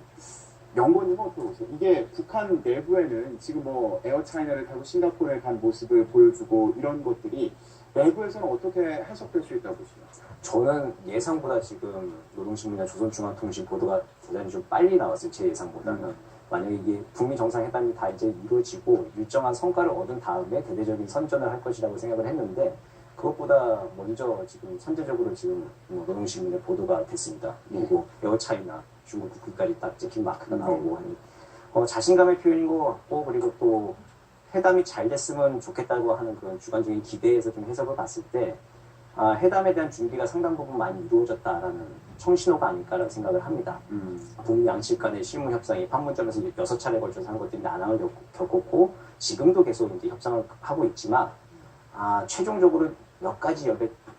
연구원님은 어떻게 보세요? 이게 북한 내부에는 지금 뭐 에어차이나를 타고 싱가포르에 간 모습을 보여주고 이런 것들이 내부에서는 어떻게 해석될 수 있다고 보시나요? 저는 예상보다 지금 노동신문이나 조선중앙통신 보도가 대단히 좀 빨리 나왔어요. 제 예상보다는. 만약에 이게 북미 정상회담이 다 이제 이루어지고 일정한 성과를 얻은 다음에 대대적인 선전을 할 것이라고 생각을 했는데 그것보다 먼저 지금 선제적으로 지금 노동신문에 보도가 됐습니다. 그리고 에어차이나 중국 국기까지 딱 찍힌 마크가 나오고 하니 자신감의 표현인 것 같고 그리고 또 회담이 잘 됐으면 좋겠다고 하는 그런 주관적인 기대에서 좀 해석을 봤을 때 회담에 대한 준비가 상당 부분 많이 이루어졌다라는 청신호가 아닐까라는 생각을 합니다. 북미 양측 간의 실무 협상이 판문점에서 6차례 걸쳐서 하는 것들이 난항을 겪었고 지금도 계속 이제 협상을 하고 있지만 최종적으로 몇 가지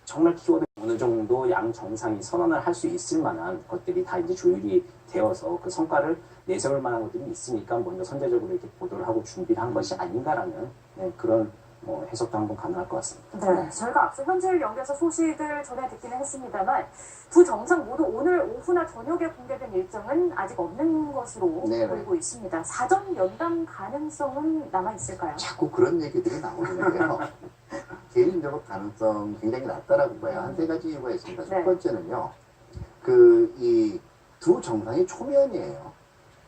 정말 키워드 어느 정도 양 정상이 선언을 할 수 있을 만한 것들이 다 이제 조율이 되어서 그 성과를 내세울 만한 것들이 있으니까 먼저 선제적으로 이렇게 보도를 하고 준비를 한 것이 아닌가라는 그런 해석도 한번 가능할 것 같습니다. 네, 저희가 앞서 현지를 연결해서 소식을 전해 듣기는 했습니다만 두 정상 모두 오늘 오후나 저녁에 공개된 일정은 아직 없는 것으로 보이고 있습니다. 사전 연담 가능성은 남아 있을까요? 자꾸 그런 얘기들이 나오는데요. 개인적으로 가능성 굉장히 낮다라고 봐요. 한 세 가지 이유가 있습니다. 첫 번째는요. 이 두 정상이 초면이에요.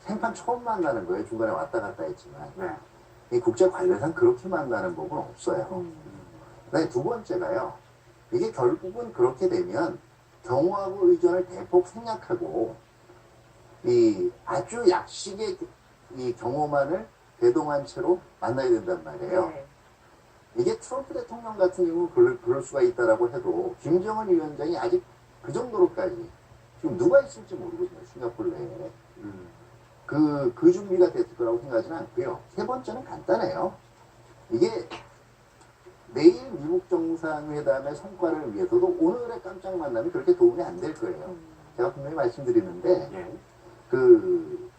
생판 처음 만나는 거예요. 중간에 왔다 갔다 했지만. 이 국제 관례상 그렇게 만나는 법은 없어요. 그다음에 두 번째가요. 이게 결국은 그렇게 되면 경호하고 의전을 대폭 생략하고 이 아주 약식의 이 경호만을 대동한 채로 만나야 된단 말이에요. 이게 트럼프 대통령 같은 경우는 그럴 수가 있다라고 해도 김정은 위원장이 아직 그 정도로까지 지금 누가 있을지 모르거든요. 싱가포르 내에. 그 준비가 됐을 거라고 생각하지는 않고요. 세 번째는 간단해요. 이게 내일 미국 정상회담의 성과를 위해서도 오늘의 깜짝 만남이 그렇게 도움이 안 될 거예요. 제가 분명히 말씀드리는데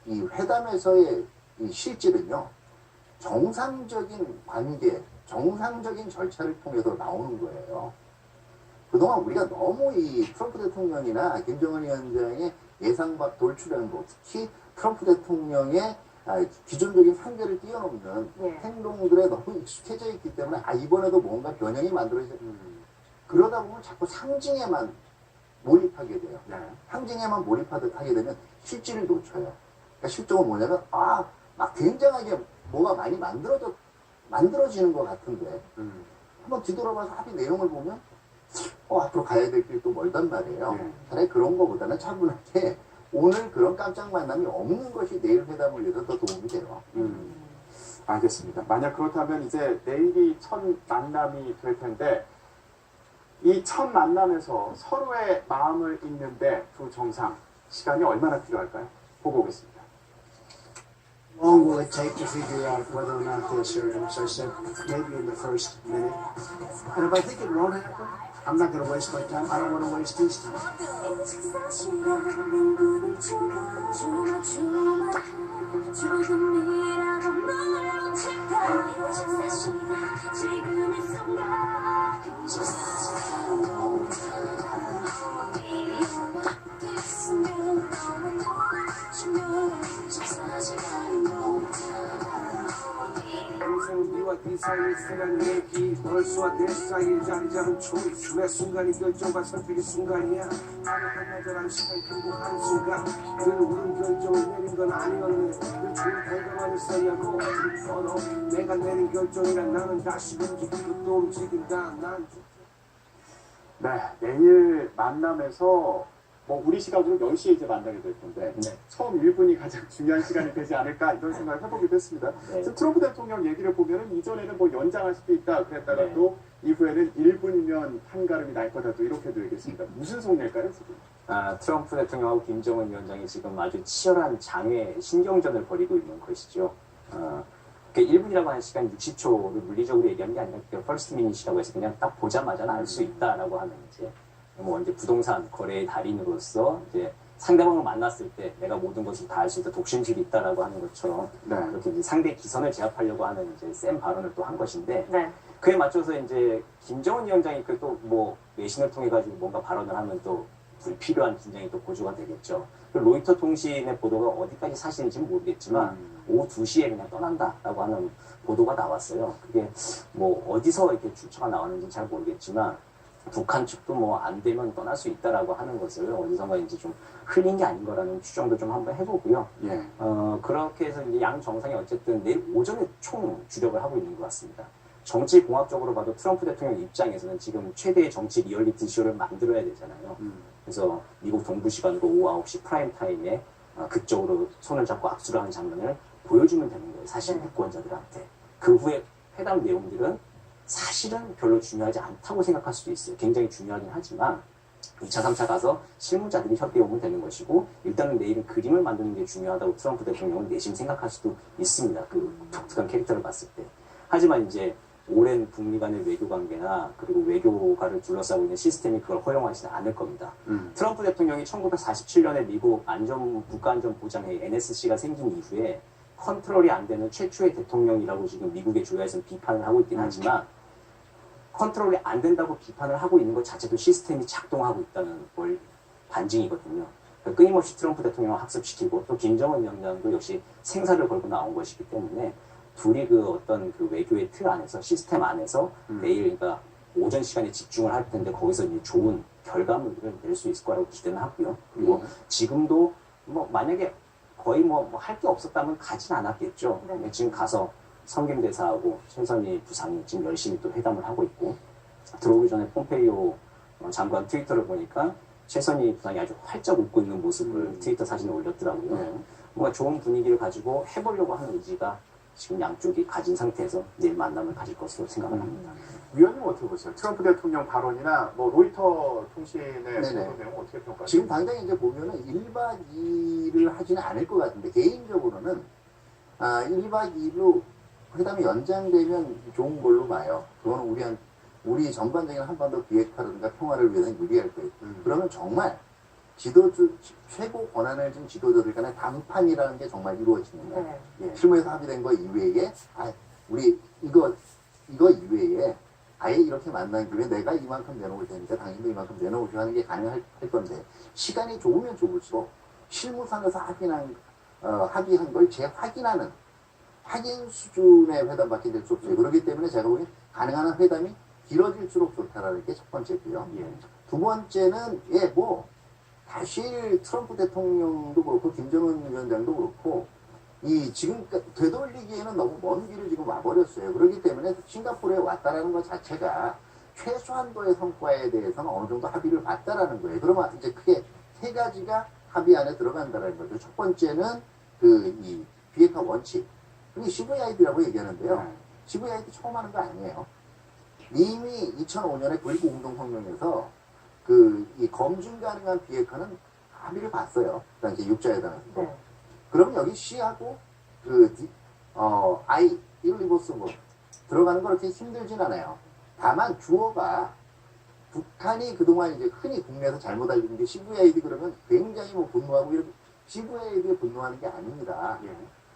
이 회담에서의 이 실질은요, 정상적인 관계, 정상적인 절차를 통해서 나오는 거예요. 그동안 우리가 너무 이 트럼프 대통령이나 김정은 위원장의 예상 밖 돌출행동, 특히 트럼프 대통령의 기존적인 상대를 뛰어넘는 행동들에 너무 익숙해져 있기 때문에 이번에도 뭔가 변형이 만들어져. 그러다 보면 자꾸 상징에만 몰입하게 돼요. 상징에만 몰입하게 되면 실질을 놓쳐요. 그러니까 실적은 뭐냐면 막 굉장하게 뭐가 많이 만들어지는 것 같은데 한번 뒤돌아봐서 합의 내용을 보면 앞으로 가야 될 길이 또 멀단 말이에요. 차라리 그런 거보다는 차분하게 오늘 그런 깜짝 만남이 없는 것이 내일 회담을 위해서 더 도움이 돼요. 알겠습니다. 만약 그렇다면 이제 내일이 첫 만남이 될 텐데 이 첫 만남에서 서로의 마음을 읽는데 두 정상 시간이 얼마나 필요할까요? 보고 오겠습니다. How long will it take to figure out whether or not they're serious? I said maybe in the first minute. And if I think it won't happen, I'm not going to waste my time. I don't want to waste his time. 인생은 니와 네 사이의 순간 얘기 벌써와 내 사이에 자리 잡은 초이스의 순간이 결정과 선택의 순간이야. 하나하나절한 시간 그리고 한순간 그 옳은 결정을 내린 건 아니었네. 그 좋은 결과만을 쌓여고 어느 내가 내린 결정이라 나는 다시 움직이고 또 움직인다. 난 네, 내일 만남에서 우리 시각으로 10시에 이제 만나게 될 텐데 처음 1분이 가장 중요한 시간이 되지 않을까 이런 생각을 해보기도 했습니다. 지금 트럼프 대통령 얘기를 보면은 이전에는 연장할 수도 있다 그랬다가 또 이후에는 1분이면 한가름이 날 거다 또 이렇게도 얘기했습니다. 무슨 속내일까요 지금? 트럼프 대통령하고 김정은 위원장이 지금 아주 치열한 장외 신경전을 벌이고 있는 것이죠. 1분이라고 하는 시간 60초를 물리적으로 얘기한 게 아니라 퍼스트 미닛이라고 해서 그냥 딱 보자마자 알 수 있다라고 하는 이제 이제 부동산 거래의 달인으로서 이제 상대방을 만났을 때 내가 모든 것을 다 알 수 있다, 독심술이 있다라고 하는 것처럼 그렇게 이제 상대 기선을 제압하려고 하는 이제 센 발언을 또 한 것인데 그에 맞춰서 이제 김정은 위원장이 또 외신을 통해 가지고 뭔가 발언을 하면 또 불필요한 긴장이 또 고조가 되겠죠. 로이터 통신의 보도가 어디까지 사실인지는 모르겠지만 오후 2시에 그냥 떠난다라고 하는 보도가 나왔어요. 그게 어디서 이렇게 출처가 나왔는지 잘 모르겠지만 북한 측도 안 되면 떠날 수 있다라고 하는 것을 어디선가 이제 좀 흘린 게 아닌 거라는 추정도 좀 한번 해보고요. 그렇게 해서 이제 양 정상이 어쨌든 내일 오전에 총 주력을 하고 있는 것 같습니다. 정치 공학적으로 봐도 트럼프 대통령 입장에서는 지금 최대의 정치 리얼리티 쇼를 만들어야 되잖아요. 그래서 미국 동부 시간으로 오후 9시 프라임 타임에 극적으로 손을 잡고 악수를 하는 장면을 보여주면 되는 거예요. 사실 유권자들한테. 그 후에 회담 내용들은 사실은 별로 중요하지 않다고 생각할 수도 있어요. 굉장히 중요하긴 하지만 2차, 3차 가서 실무자들이 협의해 오면 되는 것이고 일단은 내일은 그림을 만드는 게 중요하다고 트럼프 대통령은 내심 생각할 수도 있습니다. 그 독특한 캐릭터를 봤을 때. 하지만 이제 오랜 북미 간의 외교 관계나 그리고 외교가를 둘러싸고 있는 시스템이 그걸 허용하지는 않을 겁니다. 트럼프 대통령이 1947년에 미국 국가안전보장회의 NSC가 생긴 이후에 컨트롤이 안 되는 최초의 대통령이라고 지금 미국의 조야에서는 비판을 하고 있긴 하지만 컨트롤이 안 된다고 비판을 하고 있는 것 자체도 시스템이 작동하고 있다는 걸 반증이거든요. 그러니까 끊임없이 트럼프 대통령을 학습시키고 또 김정은 위원장도 역시 생사를 걸고 나온 것이기 때문에 둘이 어떤 외교의 틀 안에서 시스템 안에서 내일 그러니까 오전 시간에 집중을 할 텐데 거기서 이제 좋은 결과물을 낼 수 있을 거라고 기대는 하고요. 그리고 지금도 만약에 거의 할 게 없었다면 가진 않았겠죠. 지금 가서 성김대사하고 최선희 부상이 지금 열심히 또 회담을 하고 있고 들어오기 전에 폼페이오 장관 트위터를 보니까 최선희 부상이 아주 활짝 웃고 있는 모습을 트위터 사진에 올렸더라고요. 뭔가 좋은 분위기를 가지고 해보려고 하는 의지가 지금 양쪽이 가진 상태에서 내일 만남을 가질 것으로 생각을 합니다. 위원님 어떻게 보세요? 트럼프 대통령 발언이나 로이터 통신의 보도 내용 어떻게 평가하세요? 지금 당장 이제 보면은 1박 2일을 하지는 않을 것 같은데 개인적으로는 1박 2일로 회담이 연장되면 좋은 걸로 봐요. 그거는 우리 전반적인 한반도 비핵화라든가 평화를 위해서는 유리할 거예요. 그러면 정말 최고 권한을 진 지도자들 간의 담판이라는 게 정말 이루어지는 거예요. 네. 실무에서 합의된 거 이외에, 우리 이거 이외에 아예 이렇게 만난 김에 내가 이만큼 내놓을 테니까 당신도 이만큼 내놓으시오 하는 게 가능할 건데, 시간이 좁으면 좁을수록 실무상에서 합의한 걸 재확인하는 확인 수준의 회담밖에 될 수 없어요. 그렇기 때문에 제가 보기엔 가능한 한 회담이 길어질수록 좋다라는 게 첫 번째고요. 두 번째는 사실 트럼프 대통령도 그렇고 김정은 위원장도 그렇고 지금 되돌리기에는 너무 먼 길을 지금 와버렸어요. 그렇기 때문에 싱가포르에 왔다라는 것 자체가 최소한도의 성과에 대해서는 어느 정도 합의를 봤다라는 거예요. 그러면 이제 크게 세 가지가 합의 안에 들어간다는 거죠. 첫 번째는 이 비핵화 원칙. 그게 CVID라고 얘기하는데요. CVID 처음 하는 거 아니에요. 이미 2005년에 9.19 공동성명에서 이 검증 가능한 비핵화는 합의를 봤어요. 그 당시 육자회담에서. 네. 그럼 여기 C하고 I, 일리버스고 들어가는 거 그렇게 힘들진 않아요. 다만 주어가 북한이 그동안 이제 흔히 국내에서 잘못 알고 있는 게 CVID 그러면 굉장히 분노하고 이렇게 CVID에 분노하는 게 아닙니다.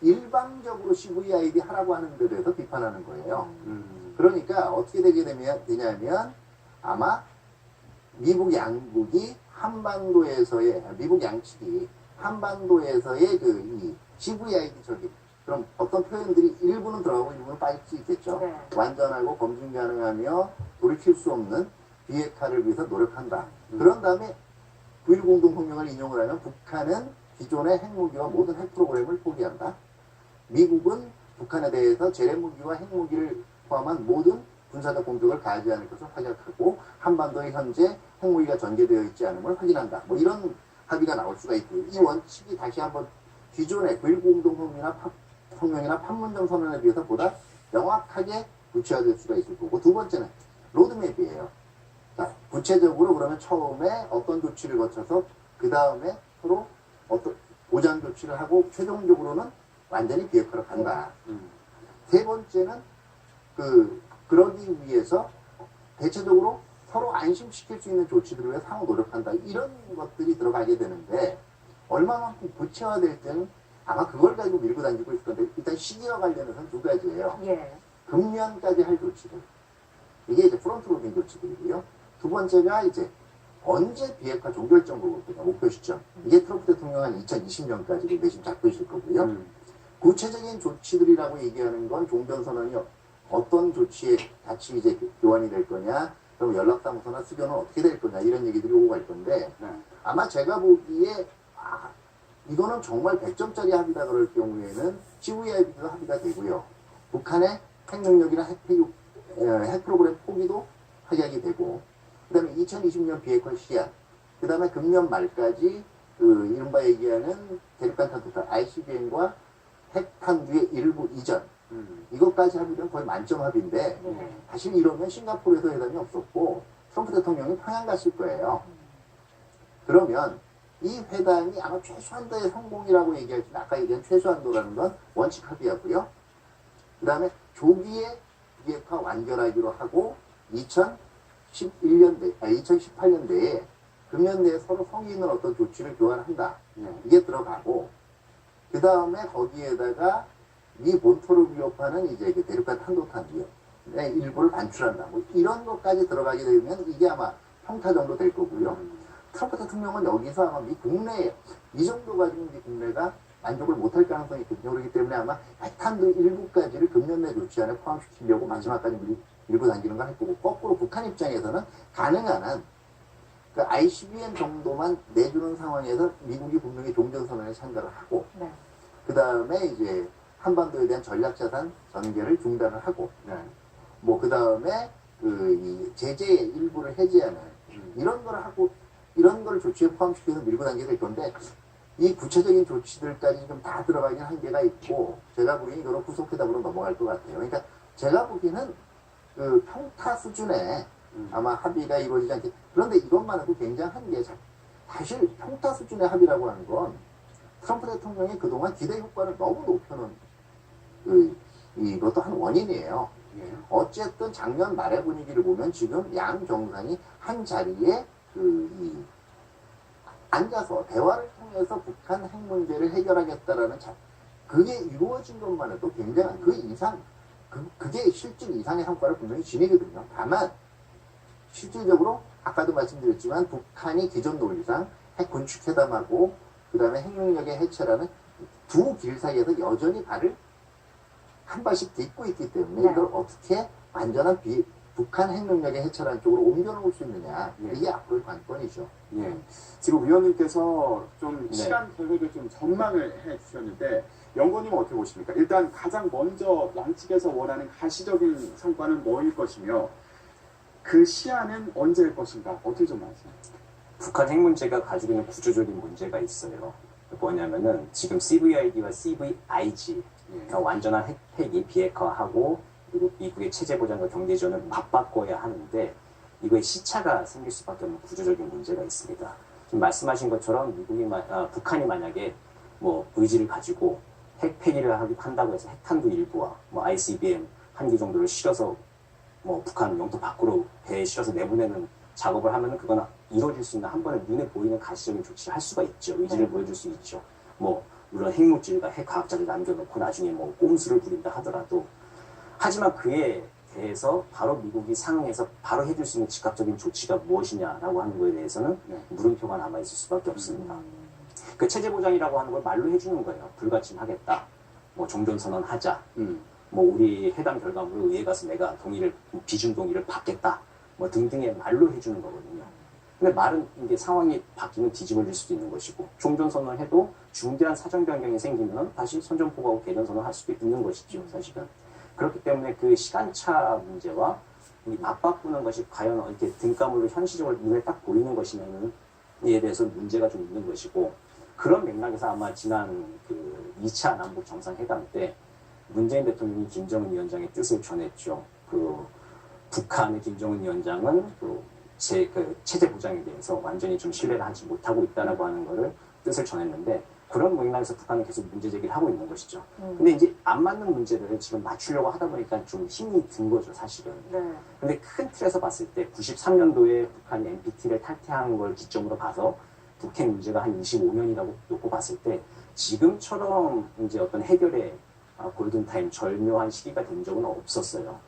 일방적으로 CVID 하라고 하는 데 대해서 비판하는 거예요. 그러니까 어떻게 되게 되냐면 아마 미국 양측이 한반도에서의 이 CVID적인 그럼 어떤 표현들이 일부는 들어가고 일부는 빠질 수 있겠죠. 네. 완전하고 검증 가능하며 돌이킬 수 없는 비핵화를 위해서 노력한다. 그런 다음에 9.19 공동성명을 인용을 하면 북한은 기존의 핵무기와 모든 핵 프로그램을 포기한다. 미국은 북한에 대해서 재래무기와 핵무기를 포함한 모든 군사적 공격을 가하지 않을 것을 확약하고 한반도에 현재 핵무기가 전개되어 있지 않음을 확인한다. 이런 합의가 나올 수가 있고요. 이 원칙이 다시 한번 기존의 9.19 공동성명이나 판문점 선언에 비해서 보다 명확하게 구체화될 수가 있을 거고, 두 번째는 로드맵이에요. 자, 구체적으로 그러면 처음에 어떤 조치를 거쳐서 그 다음에 서로 어떤 보장 조치를 하고 최종적으로는 완전히 비핵화로 간다. 세 번째는 그러기 위해서 대체적으로 서로 안심시킬 수 있는 조치들을 위해 상호 노력한다. 이런 것들이 들어가게 되는데 얼마만큼 구체화될지는 아마 그걸 가지고 밀고 당기고 있을 건데, 일단 시기와 관련해서는 두 가지예요. 금년까지 할 조치들. 이게 이제 프론트로딩 조치들이고요. 두 번째가 이제 언제 비핵화 종결점으로 목표 시점. 이게 트럼프 대통령 한 2020년까지 내심 잡고 있을 거고요. 구체적인 조치들이라고 얘기하는 건 종전선언이 어떤 조치에 같이 이제 교환이 될 거냐, 그럼 연락사무소나 수교는 어떻게 될 거냐, 이런 얘기들이 오고 갈 건데, 아마 제가 보기에 이거는 정말 100점짜리 합의다 그럴 경우에는 CVID도 합의가 되고요. 북한의 핵 능력이나 핵 프로그램 포기도 확약이 되고, 그 다음에 2020년 비핵화 시한, 그 다음에 금년 말까지 이른바 얘기하는 대륙간 탄도탄 ICBM과 핵탄두의 일부 이전, 이것까지 합의는 거의 만점 합의인데, 사실 이러면 싱가포르에서 회담이 없었고 트럼프 대통령이 평양 갔을 거예요. 그러면 이 회담이 아마 최소한도의 성공이라고 얘기할지는 아까 얘기한 최소한도라는 건 원칙 합의하고요. 그 다음에 조기에 비핵화 완결하기로 하고 2018년대에 금년 내에 서로 성의 있는 어떤 조치를 교환한다. 이게 들어가고, 그 다음에 거기에다가 미 본토를 위협하는 이제 대륙간 탄도탄 위협의 일부를 반출한다. 이런 것까지 들어가게 되면 이게 아마 평타 정도 될 거고요. 트럼프 대통령은 여기서 아마 미 국내에 이 정도 가지고 미 국내가 만족을 못할 가능성이 있거든요. 그렇기 때문에 아마 핵탄두 일부까지를 금년 내 조치 안에 포함시키려고 마지막까지 밀고 당기는 걸 할 거고, 거꾸로 북한 입장에서는 가능한 한 ICBM 정도만 내주는 상황에서 미국이 분명히 종전선언에 참가를 하고, 그 다음에 이제 한반도에 대한 전략자산 전개를 중단을 하고, 그 다음에 이 제재의 일부를 해제하는 이런 걸 하고, 이런 걸 조치에 포함시켜서 밀고 당기게 될 건데, 이 구체적인 조치들까지 좀 다 들어가긴 한계가 있고, 제가 보기엔 이거는 후속회담으로 넘어갈 것 같아요. 그러니까 제가 보기에는 평타 수준의 아마 합의가 이루어지지 않게, 그런데 이것만으로도 굉장한 게, 사실 평타 수준의 합의라고 하는 건 트럼프 대통령이 그동안 기대 효과를 너무 높여놓은 이것도 한 원인이에요. 예. 어쨌든 작년 말의 분위기를 보면 지금 양 정상이 한 자리에 앉아서 대화를 통해서 북한 핵 문제를 해결하겠다라는 그게 이루어진 것만 해도 굉장한 그게 실질 이상의 성과를 분명히 지니거든요. 다만 실질적으로 아까도 말씀드렸지만 북한이 기존 논리상 핵 군축 회담하고 그 다음에 핵능력의 해체라는 두 길 사이에서 여전히 발을 한 발씩 딛고 있기 때문에 이걸 어떻게 완전한 북한 핵능력의 해체라는 쪽으로 옮겨놓을 수 있느냐, 이게 앞으로의 관건이죠. 예. 지금 위원님께서 좀 네. 시간 계획을 좀 전망을 해 주셨는데 연구원님은 어떻게 보십니까? 일단 가장 먼저 양측에서 원하는 가시적인 성과는 뭐일 것이며 그 시한은 언제일 것인가? 어떻게 좀 말씀하세요? 북한 핵 문제가 가지고 있는 구조적인 문제가 있어요. 뭐냐면은 지금 CVID와 CVIG, 그러니까 완전한 핵이 비핵화하고 그리고 미국의 체제 보장과 경제 지원을 맞바꿔야 하는데 이거에 시차가 생길 수밖에 없는 구조적인 문제가 있습니다. 지금 말씀하신 것처럼 북한이 만약에 뭐 의지를 가지고 핵 폐기를 한다고 해서 핵탄두 일부와 뭐 ICBM 한 개 정도를 실어서 뭐 북한 영토 밖으로 배에 실어서 내보내는 작업을 하면은 그건 이루어질 수 있는 한 번에 눈에 보이는 가시적인 조치를 할 수가 있죠. 의지를 보여줄 수 있죠. 뭐 물론 핵물질과 핵과학자를 남겨놓고 나중에 뭐 꼼수를 부린다 하더라도 하지만 그에 대해서 바로 미국이 상응해서 바로 해줄 수 있는 즉각적인 조치가 무엇이냐라고 하는 거에 대해서는 물음표가 남아있을 수밖에 없습니다. 그 체제 보장이라고 하는 걸 말로 해주는 거예요. 불가침하겠다. 뭐 종전선언 하자. 뭐 우리 회담 결과물을 의회 가서 내가 비준 동의를 받겠다. 뭐 등등의 말로 해주는 거거든요. 근데 말은 이게 상황이 바뀌면 뒤집어질 수도 있는 것이고 종전선언을 해도 중대한 사정 변경이 생기면 다시 선전포고하고 개전선언을 할 수도 있는 것이죠. 사실은. 그렇기 때문에 그 시간차 문제와 이 맞바꾸는 것이 과연 이렇게 등가물로 현실적으로 눈에 딱 보이는 것이냐는 이에 대해서 문제가 좀 있는 것이고 그런 맥락에서 아마 지난 그 2차 남북 정상회담 때 문재인 대통령이 김정은 위원장의 뜻을 전했죠. 북한의 김정은 위원장은 체제 보장에 대해서 완전히 좀 신뢰를 하지 못하고 있다라고 하는 것을 뜻을 전했는데 그런 맥락에서 북한은 계속 문제 제기를 하고 있는 것이죠. 근데 이제 안 맞는 문제를 지금 맞추려고 하다 보니까 좀 힘이 든 거죠, 사실은. 근데 큰 틀에서 봤을 때 93년도에 북한이 NPT를 탈퇴한 걸 기점으로 봐서 북핵 문제가 한 25년이라고 놓고 봤을 때 지금처럼 이제 어떤 해결의 골든타임, 절묘한 시기가 된 적은 없었어요.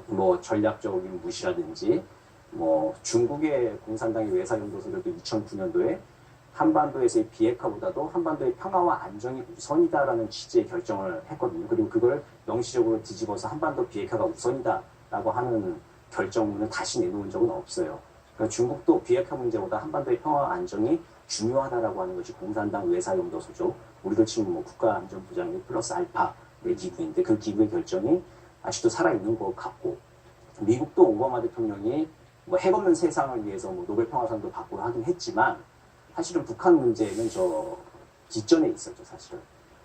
뭐 전략적인 무시라든지 뭐 중국의 공산당의 외사연도서들도 2009년도에 한반도에서의 비핵화보다도 한반도의 평화와 안정이 우선이다라는 취지의 결정을 했거든요. 그리고 그걸 명시적으로 뒤집어서 한반도 비핵화가 우선이다라고 하는 결정문을 다시 내놓은 적은 없어요. 그러니까 중국도 비핵화 문제보다 한반도의 평화와 안정이 중요하다라고 하는 것이 공산당 외사연도서죠. 우리도 지금 뭐 국가안전보장이 플러스 알파의 기구인데 그 기구의 결정이 아직도 살아있는 것 같고 미국도 오바마 대통령이 뭐 핵 없는 세상을 위해서 뭐 노벨 평화상도 받고 하긴 했지만 사실은 북한 문제는 저 뒷전에 있었죠, 사실은.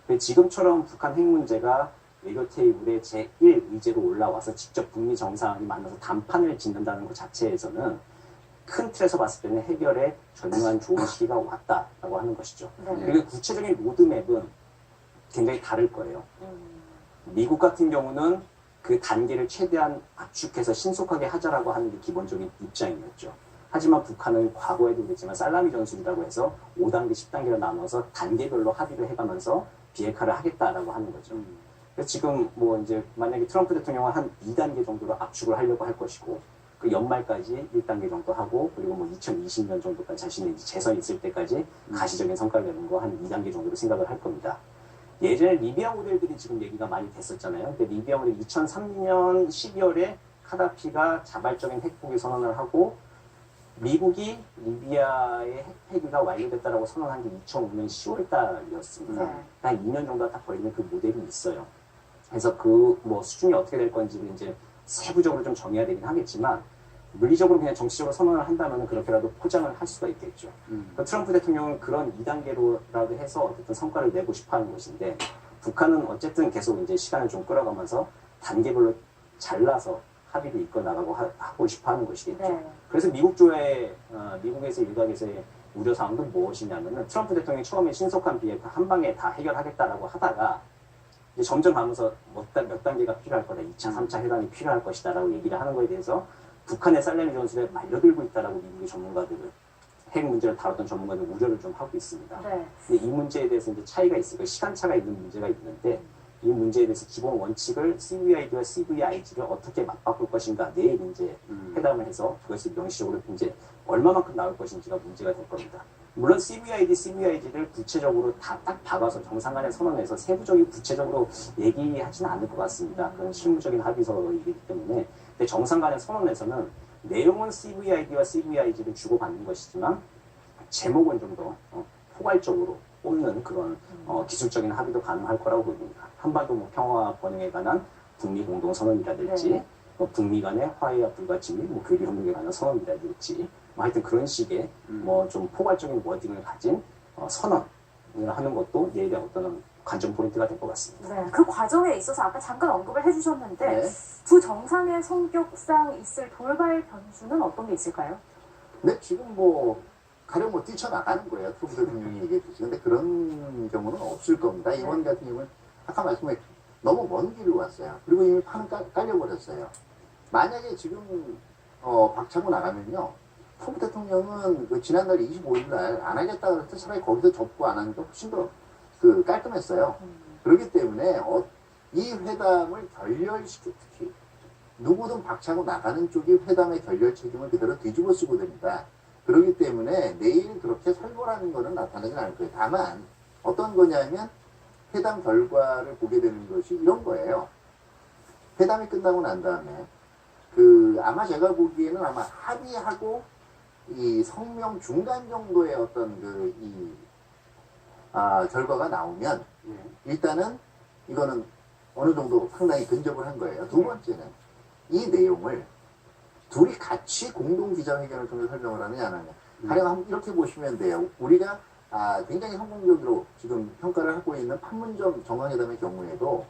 근데 지금처럼 북한 핵 문제가 외교 테이블에 제1 의제로 올라와서 직접 북미 정상이 만나서 담판을 짓는다는 것 자체에서는 큰 틀에서 봤을 때는 해결에 절묘한 좋은 시기가 왔다라고 하는 것이죠. 그리고 구체적인 로드맵은 굉장히 다를 거예요. 미국 같은 경우는 그 단계를 최대한 압축해서 신속하게 하자라고 하는 게 기본적인 입장이었죠. 하지만 북한은 과거에도 그랬지만 살라미 전술이라고 해서 5단계, 10단계로 나눠서 단계별로 합의를 해가면서 비핵화를 하겠다라고 하는 거죠. 그래서 지금 뭐 이제 만약에 트럼프 대통령은 한 2단계 정도로 압축을 하려고 할 것이고 그 연말까지 1단계 정도 하고 그리고 뭐 2020년 정도까지 자신의 재선이 있을 때까지 가시적인 성과를 내는 거 한 2단계 정도로 생각을 할 겁니다. 예전에 리비아 모델들이 지금 얘기가 많이 됐었잖아요. 근데 리비아 모델 2003년 12월에 카다피가 자발적인 핵포기 선언을 하고 미국이 리비아의 핵 폐기가 완료됐다라고 선언한 게 2005년 10월 달이었습니다. 한 2년 정도가 딱 걸리는 그 모델이 있어요. 그래서 그 뭐 수준이 어떻게 될 건지를 이제 세부적으로 좀 정해야 되긴 하겠지만 물리적으로 그냥 정치적으로 선언을 한다면 그렇게라도 포장을 할 수가 있겠죠. 트럼프 대통령은 그런 2단계로라도 해서 어쨌든 성과를 내고 싶어 하는 것인데 북한은 어쨌든 계속 이제 시간을 좀 끌어가면서 단계별로 잘라서 합의를 이끌어나가고 하고 싶어 하는 것이겠죠. 그래서 미국에서 일각에서의 우려사항도 무엇이냐면은 트럼프 대통령이 처음에 신속한 비핵화 한 방에 다 해결하겠다라고 하다가 이제 점점 가면서 몇 단계가 필요할 거다, 2차, 3차 회담이 필요할 것이다라고 얘기를 하는 거에 대해서 북한의 살레미 전술에 말려들고 있다라고 미국의 전문가들은, 핵 문제를 다뤘던 전문가들 우려를 좀 하고 있습니다. 네. 근데 이 문제에 대해서 이제 차이가 있어요. 시간차가 있는 문제가 있는데, 이 문제에 대해서 기본 원칙을 CVID와 CVIG를 어떻게 맞바꿀 것인가, 내일 이제 회담을 해서 그것이 명시적으로 이제 얼마만큼 나올 것인지가 문제가 될 겁니다. 물론 CVID, CVIG를 구체적으로 다 딱 박아서 정상 간의 선언에서 세부적인 구체적으로 얘기하지는 않을 것 같습니다. 그런 실무적인 합의서이기 때문에. 근데 정상 간의 선언에서는 내용은 CVID와 CVIG를 주고받는 것이지만 제목은 좀 더 포괄적으로 꼽는 그런 기술적인 합의도 가능할 거라고 보입니다. 한반도 뭐 평화 번영에 관한 북미 공동 선언이라든지, 네. 북미 간의 화해와 불가침 및 교류 협력에 관한 선언이라든지, 하여튼 그런 식의 좀 포괄적인 워딩을 가진 선언을 하는 것도 내일의 어떤 관전 포인트가 될 것 같습니다. 네, 그 과정에 있어서 아까 잠깐 언급을 해주셨는데 네. 두 정상의 성격상 있을 돌발 변수는 어떤 게 있을까요? 근데 지금 뭐 가령 뭐 뛰쳐나가는 거예요. 트럼프 대통령이 얘기했듯이. 근데 그런 경우는 없을 겁니다. 이번 같은 경우는 아까 말씀해 너무 먼 길을 왔어요. 그리고 이미 판은 깔려버렸어요. 만약에 지금 박차고 나가면요, 트럼프 대통령은 그 지난달 25일 날 안 하겠다 그럴 때 차라리 거기서 접고 안 하는 게 훨씬 더 깔끔했어요. 그렇기 때문에 이 회담을 결렬시키고, 특히 누구든 박차고 나가는 쪽이 회담의 결렬 책임을 그대로 뒤집어 쓰고 됩니다. 그렇기 때문에 내일 그렇게 살벌한 거는 나타나진 않을 거예요. 다만 어떤 거냐면 회담 결과를 보게 되는 것이 이런 거예요. 회담이 끝나고 난 다음에 아마 제가 보기에는 아마 합의하고 이 성명 중간 정도의 어떤 결과가 나오면 일단은 이거는 어느 정도 상당히 근접을 한 거예요. 두 번째는 이 내용을 둘이 같이 공동 기자회견을 통해 설명을 하느냐 안 하느냐. 가령 이렇게 보시면 돼요. 우리가 굉장히 성공적으로 지금 평가를 하고 있는 판문점 정상회담의 경우에도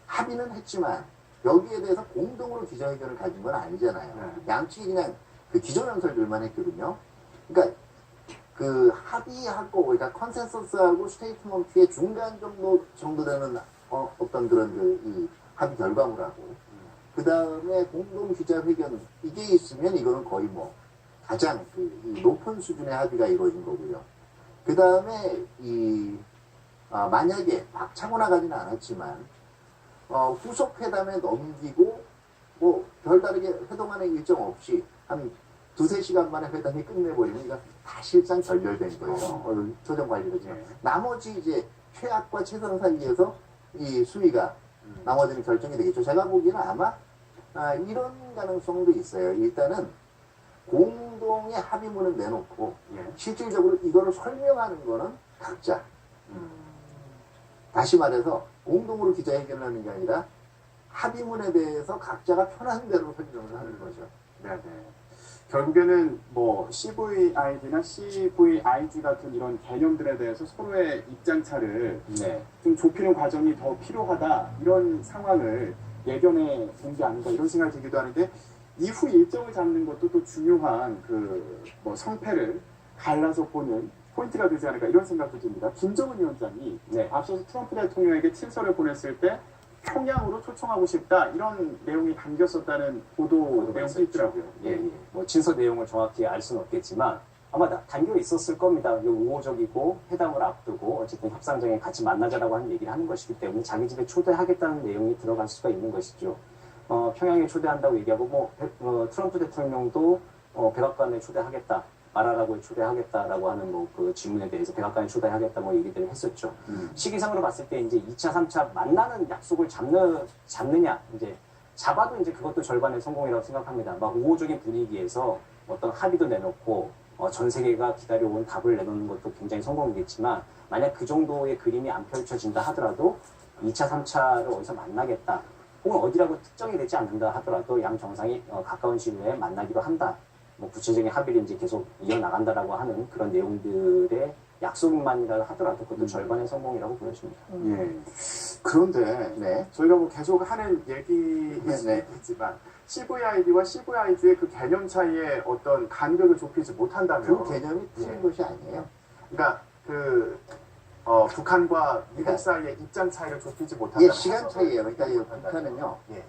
합의는 했지만 여기에 대해서 공동으로 기자회견을 가진 건 아니잖아요. 양측이 그냥 기존연설들만 했거든요. 그러니까 합의하고, 그러니까 컨센서스하고 스테이트먼트의 중간 정도 되는 어떤 그런 이 합의 결과물하고, 그 다음에 공동 기자회견, 이게 있으면 이거는 거의 뭐 가장 이 높은 수준의 합의가 이루어진 거고요. 그 다음에 만약에 박차고 나가지는 않았지만 후속 회담에 넘기고 뭐 별다르게 회동하는 일정 없이 한 2-3시간 만에 회담이 끝내버리면 이거 사실상 결렬된 거예요. 조정 관리로지만 나머지 이제 최악과 최선 사이에서 이 수위가 나머지는 결정이 되겠죠. 제가 보기에는 아마 이런 가능성도 있어요. 일단은 공동의 합의문을 내놓고 실질적으로 이거를 설명하는 거는 각자. 다시 말해서 공동으로 기자회견을 하는 게 아니라 합의문에 대해서 각자가 편한 대로 설명을 하는 거죠. 네네. 결국에는 뭐 CVID나 CVIG 같은 이런 개념들에 대해서 서로의 입장차를 좀 좁히는 과정이 더 필요하다, 이런 상황을 예견해 본 게 아닌가, 이런 생각이 들기도 하는데, 이후 일정을 잡는 것도 또 중요한 뭐 성패를 갈라서 보는 포인트가 되지 않을까, 이런 생각도 듭니다. 김정은 위원장이 앞서서 트럼프 대통령에게 친서를 보냈을 때 평양으로 초청하고 싶다, 이런 내용이 담겼었다는 보도 내용도 있더라고요. 뭐 친서 내용을 정확히 알 수는 없겠지만 아마 담겨 있었을 겁니다. 우호적이고 회담을 앞두고 어쨌든 협상장에 같이 만나자라고 하는 얘기를 하는 것이기 때문에 자기 집에 초대하겠다는 내용이 들어갈 수가 있는 것이죠. 평양에 초대한다고 얘기하고 트럼프 대통령도 백악관에 초대하겠다, 마라라고에 초대하겠다라고 하는 그 질문에 대해서 백악관에 초대하겠다 얘기들을 했었죠. 시기상으로 봤을 때 이제 2차, 3차 만나는 약속을 잡느냐, 이제 잡아도 이제 그것도 절반의 성공이라고 생각합니다. 우호적인 분위기에서 어떤 합의도 내놓고 전 세계가 기다려온 답을 내놓는 것도 굉장히 성공이겠지만, 만약 그 정도의 그림이 안 펼쳐진다 하더라도 2차, 3차를 어디서 만나겠다, 혹은 어디라고 특정이 되지 않는다 하더라도 양 정상이 가까운 시일 내에 만나기로 한다, 구체적인 합의를 이제 계속 이어나간다라고 하는 그런 내용들의 약속만이라 하더라도 그것도 절반의 성공이라고 보여집니다. 그런데 저희가 뭐 계속 하는 얘기이지만 CVID와 CVIG의 그 개념 차이에 어떤 간격을 좁히지 못한다면 그 개념이 틀린 것이 아니에요. 그러니까 북한과 미국 그러니까 사이의 입장 차이를 좁히지 못한다. 예, 시간 차이예요. 그러니까 이 북한은요. 예.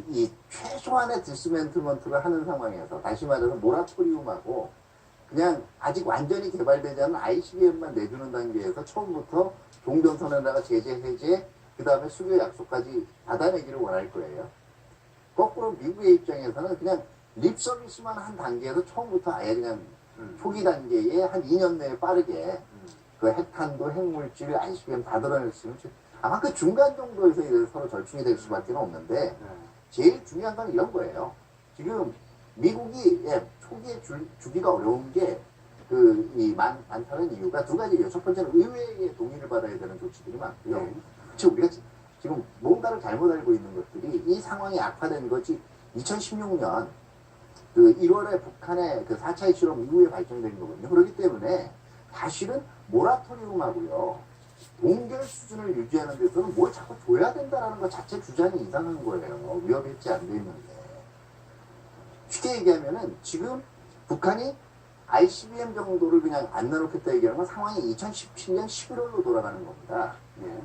이 최소한의 디스맨틀먼트를 하는 상황에서 다시 말해서 모라토리움하고 그냥 아직 완전히 개발되지 않은 ICBM만 내주는 단계에서 처음부터 종전선언에다가 제재 해제 그 다음에 수교 약속까지 받아내기를 원할 거예요. 거꾸로 미국의 입장에서는 그냥 립 서비스만 한 단계에서 처음부터 아예 그냥 초기 단계에 한 2년 내에 빠르게 그 핵탄두, 핵물질, ICBM 다 드러낼 수 있는 아마 그 중간 정도에서 서로 절충이 될 수밖에 없는데 제일 중요한 건 이런 거예요. 지금 미국이 초기에 주기가 어려운 게 많다는 이유가 두 가지예요. 첫 번째는 의회의 동의를 받아야 되는 조치들이 많고요. 그렇죠. 우리가 지금 뭔가를 잘못 알고 있는 것들이 이 상황이 악화된 것이 2016년 그 1월에 북한의 그 4차 핵실험 이후에 발전된 거거든요. 그렇기 때문에 사실은 모라토리움하고요. 동결 수준을 유지하는 데서는 뭘 자꾸 줘야 된다라는 것 자체 주장이 이상한 거예요. 위협이 해지 안 돼 있는데. 쉽게 얘기하면은 지금 북한이 ICBM 정도를 그냥 안 내놓겠다 얘기하는 건 상황이 2017년 11월로 돌아가는 겁니다.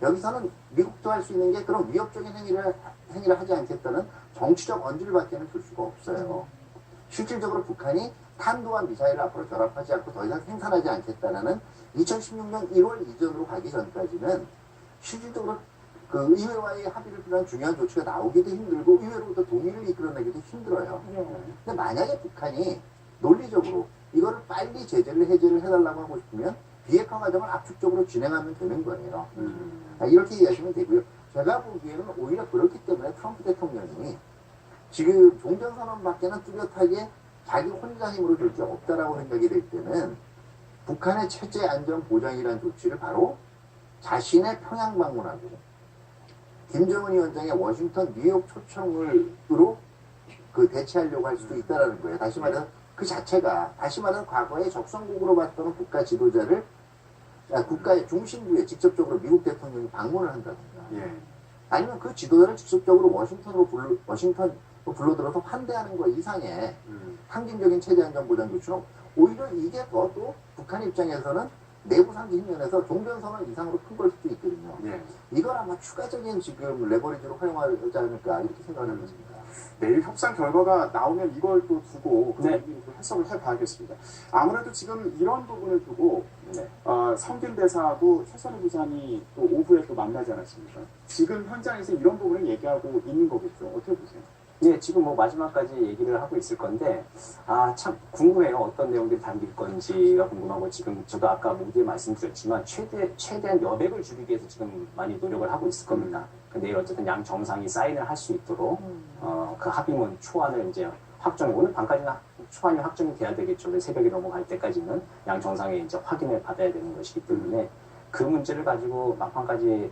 여기서는 미국도 할 수 있는 게 그런 위협적인 행위를 하지 않겠다는 정치적 언질밖에는 줄 수가 없어요. 실질적으로 북한이 탄두와 미사일을 앞으로 결합하지 않고 더 이상 생산하지 않겠다는 2016년 1월 이전으로 가기 전까지는 실질적으로 그 의회와의 합의를 필요한 중요한 조치가 나오기도 힘들고 의회로부터 동의를 이끌어내기도 힘들어요. 근데 만약에 북한이 논리적으로 이거를 빨리 제재를 해제를 해달라고 하고 싶으면 비핵화 과정을 압축적으로 진행하면 되는 거예요. 이렇게 이해하시면 되고요. 제가 보기에는 오히려 그렇기 때문에 트럼프 대통령이 지금 종전선언밖에는 뚜렷하게 자기 혼자 힘으로 될 게 없다라고 생각이 될 때는 북한의 체제 안전 보장이라는 조치를 바로 자신의 평양 방문하고 김정은 위원장의 워싱턴 뉴욕 초청으로 그 대체하려고 할 수도 있다라는 거예요. 다시 말해서 그 자체가 다시 말해서 과거에 적성국으로 봤던 국가 지도자를 국가의 중심부에 직접적으로 미국 대통령이 방문을 한다든가 아니면 그 지도자를 직접적으로 워싱턴으로 불러들어서 환대하는 것 이상의 항진적인 체제 안전 보장 조치는 오히려 이게 더 또 북한 입장에서는 내부 상기 측면에서 종전선언 이상으로 큰 걸 수도 있거든요. 이걸 아마 추가적인 지금 레버리지로 활용하지 않을까 이렇게 생각하는 것입니다. 내일 협상 결과가 나오면 이걸 또 두고 그 해석을 해봐야겠습니다. 아무래도 지금 이런 부분을 두고 성균 대사하고 최선희 부장이 또 오후에 또 만나지 않았습니까? 지금 현장에서 이런 부분을 얘기하고 있는 거겠죠. 어떻게 보세요? 네, 지금 뭐 마지막까지 얘기를 하고 있을 건데, 참 궁금해요. 어떤 내용들이 담길 건지가 궁금하고, 지금 저도 아까 모두에 말씀드렸지만, 최대한 여백을 줄이기 위해서 지금 많이 노력을 하고 있을 겁니다. 내일 어쨌든 양 정상이 사인을 할 수 있도록, 그 합의문 초안을 이제 오늘 밤까지는 초안이 확정이 돼야 되겠죠. 새벽이 넘어갈 때까지는 양 정상이 이제 확인을 받아야 되는 것이기 때문에, 그 문제를 가지고 막판까지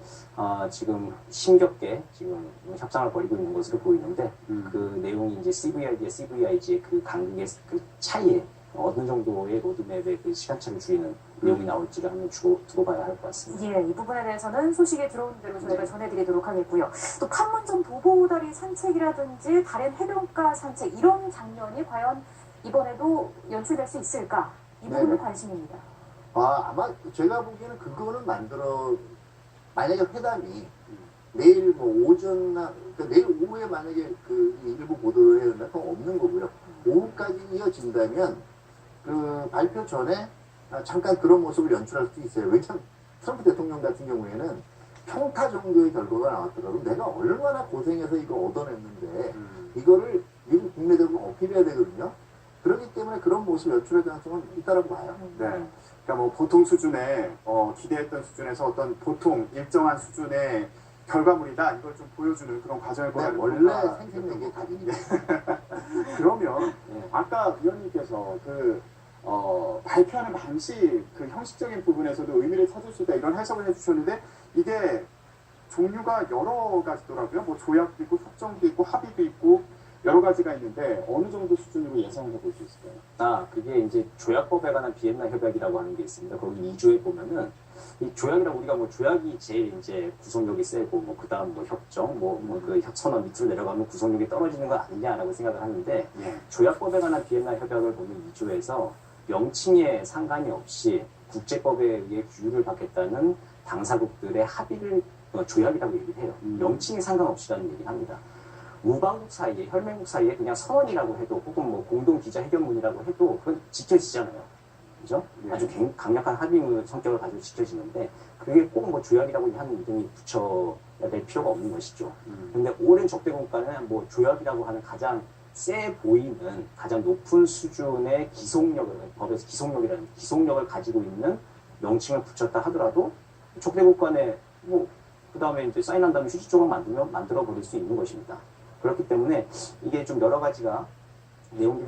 지금 힘겹게 지금 협상을 벌이고 있는 것으로 보이는데 그 내용이 이제 CVID와 CVIG의 그 간극의 그 차이에 어느 정도의 로드맵의 그 시간차를 줄이는 내용이 나올지를 한번 두고 봐야 할 것 같습니다. 예, 이 부분에 대해서는 소식이 들어오는 대로 저희가 전해드리도록 하겠고요. 또 판문점 도보다리 산책이라든지 다른 해변가 산책 이런 장면이 과연 이번에도 연출될 수 있을까? 이 부분은 관심입니다. 아마 제가 보기에는 그거는 만약에 회담이 내일 뭐 오전나, 그러니까 내일 오후에 만약에 그 일부 보도를 해야 된다, 그건 없는 거고요. 오후까지 이어진다면 그 발표 전에 잠깐 그런 모습을 연출할 수도 있어요. 왜냐면 트럼프 대통령 같은 경우에는 평타 정도의 결과가 나왔더라도 내가 얼마나 고생해서 이거 얻어냈는데 이거를 미국 국내적으로 어필해야 되거든요. 그렇기 때문에 그런 모습을 연출할 가능성은 있다라고 봐요. 그러니까 뭐 보통 수준의 기대했던 수준에서 어떤 보통 일정한 수준의 결과물이다 이걸 좀 보여주는 그런 과정을 보여야 원래 생생내기의 답입니다. 그러면 아까 위원님께서 발표하는 방식 그 형식적인 부분에서도 의미를 찾을 수 있다 이런 해석을 해주셨는데 이게 종류가 여러 가지더라고요. 뭐 조약도 있고 협정도 있고 합의도 있고 여러 가지가 있는데 어느 정도 수준으로 예상을 해볼 수 있을까요? 그게 이제 조약법에 관한 비엔나 협약이라고 하는 게 있습니다. 거기 2조에 보면은 이 조약이랑 우리가 뭐 조약이 제일 이제 구속력이 세고 뭐 그다음 뭐 협정 그 선언 밑으로 내려가면 구속력이 떨어지는 거 아니냐라고 생각을 하는데 조약법에 관한 비엔나 협약을 보면 2조에서 명칭에 상관이 없이 국제법에 의해 규율을 받겠다는 당사국들의 합의를 조약이라고 얘기를 해요. 명칭에 상관없이라는 얘기를 합니다. 우방국 사이에, 혈맹국 사이에 그냥 선언이라고 해도 혹은 뭐 공동 기자 해결문이라고 해도 그건 지켜지잖아요. 그죠? 네. 아주 강력한 합의 성격을 가지고 지켜지는데 그게 꼭 뭐 조약이라고 하는 이름이 붙여야 될 필요가 없는 것이죠. 근데 오랜 적대 국가는 뭐 조약이라고 하는 가장 세 보이는 가장 높은 수준의 기속력을, 법에서 기속력을 가지고 있는 명칭을 붙였다 하더라도 적대국 간에 뭐 그 다음에 이제 사인한 다음에 휴지 조각 만들어 버릴 수 있는 것입니다. 그렇기 때문에 이게 좀 여러 가지가 내용들이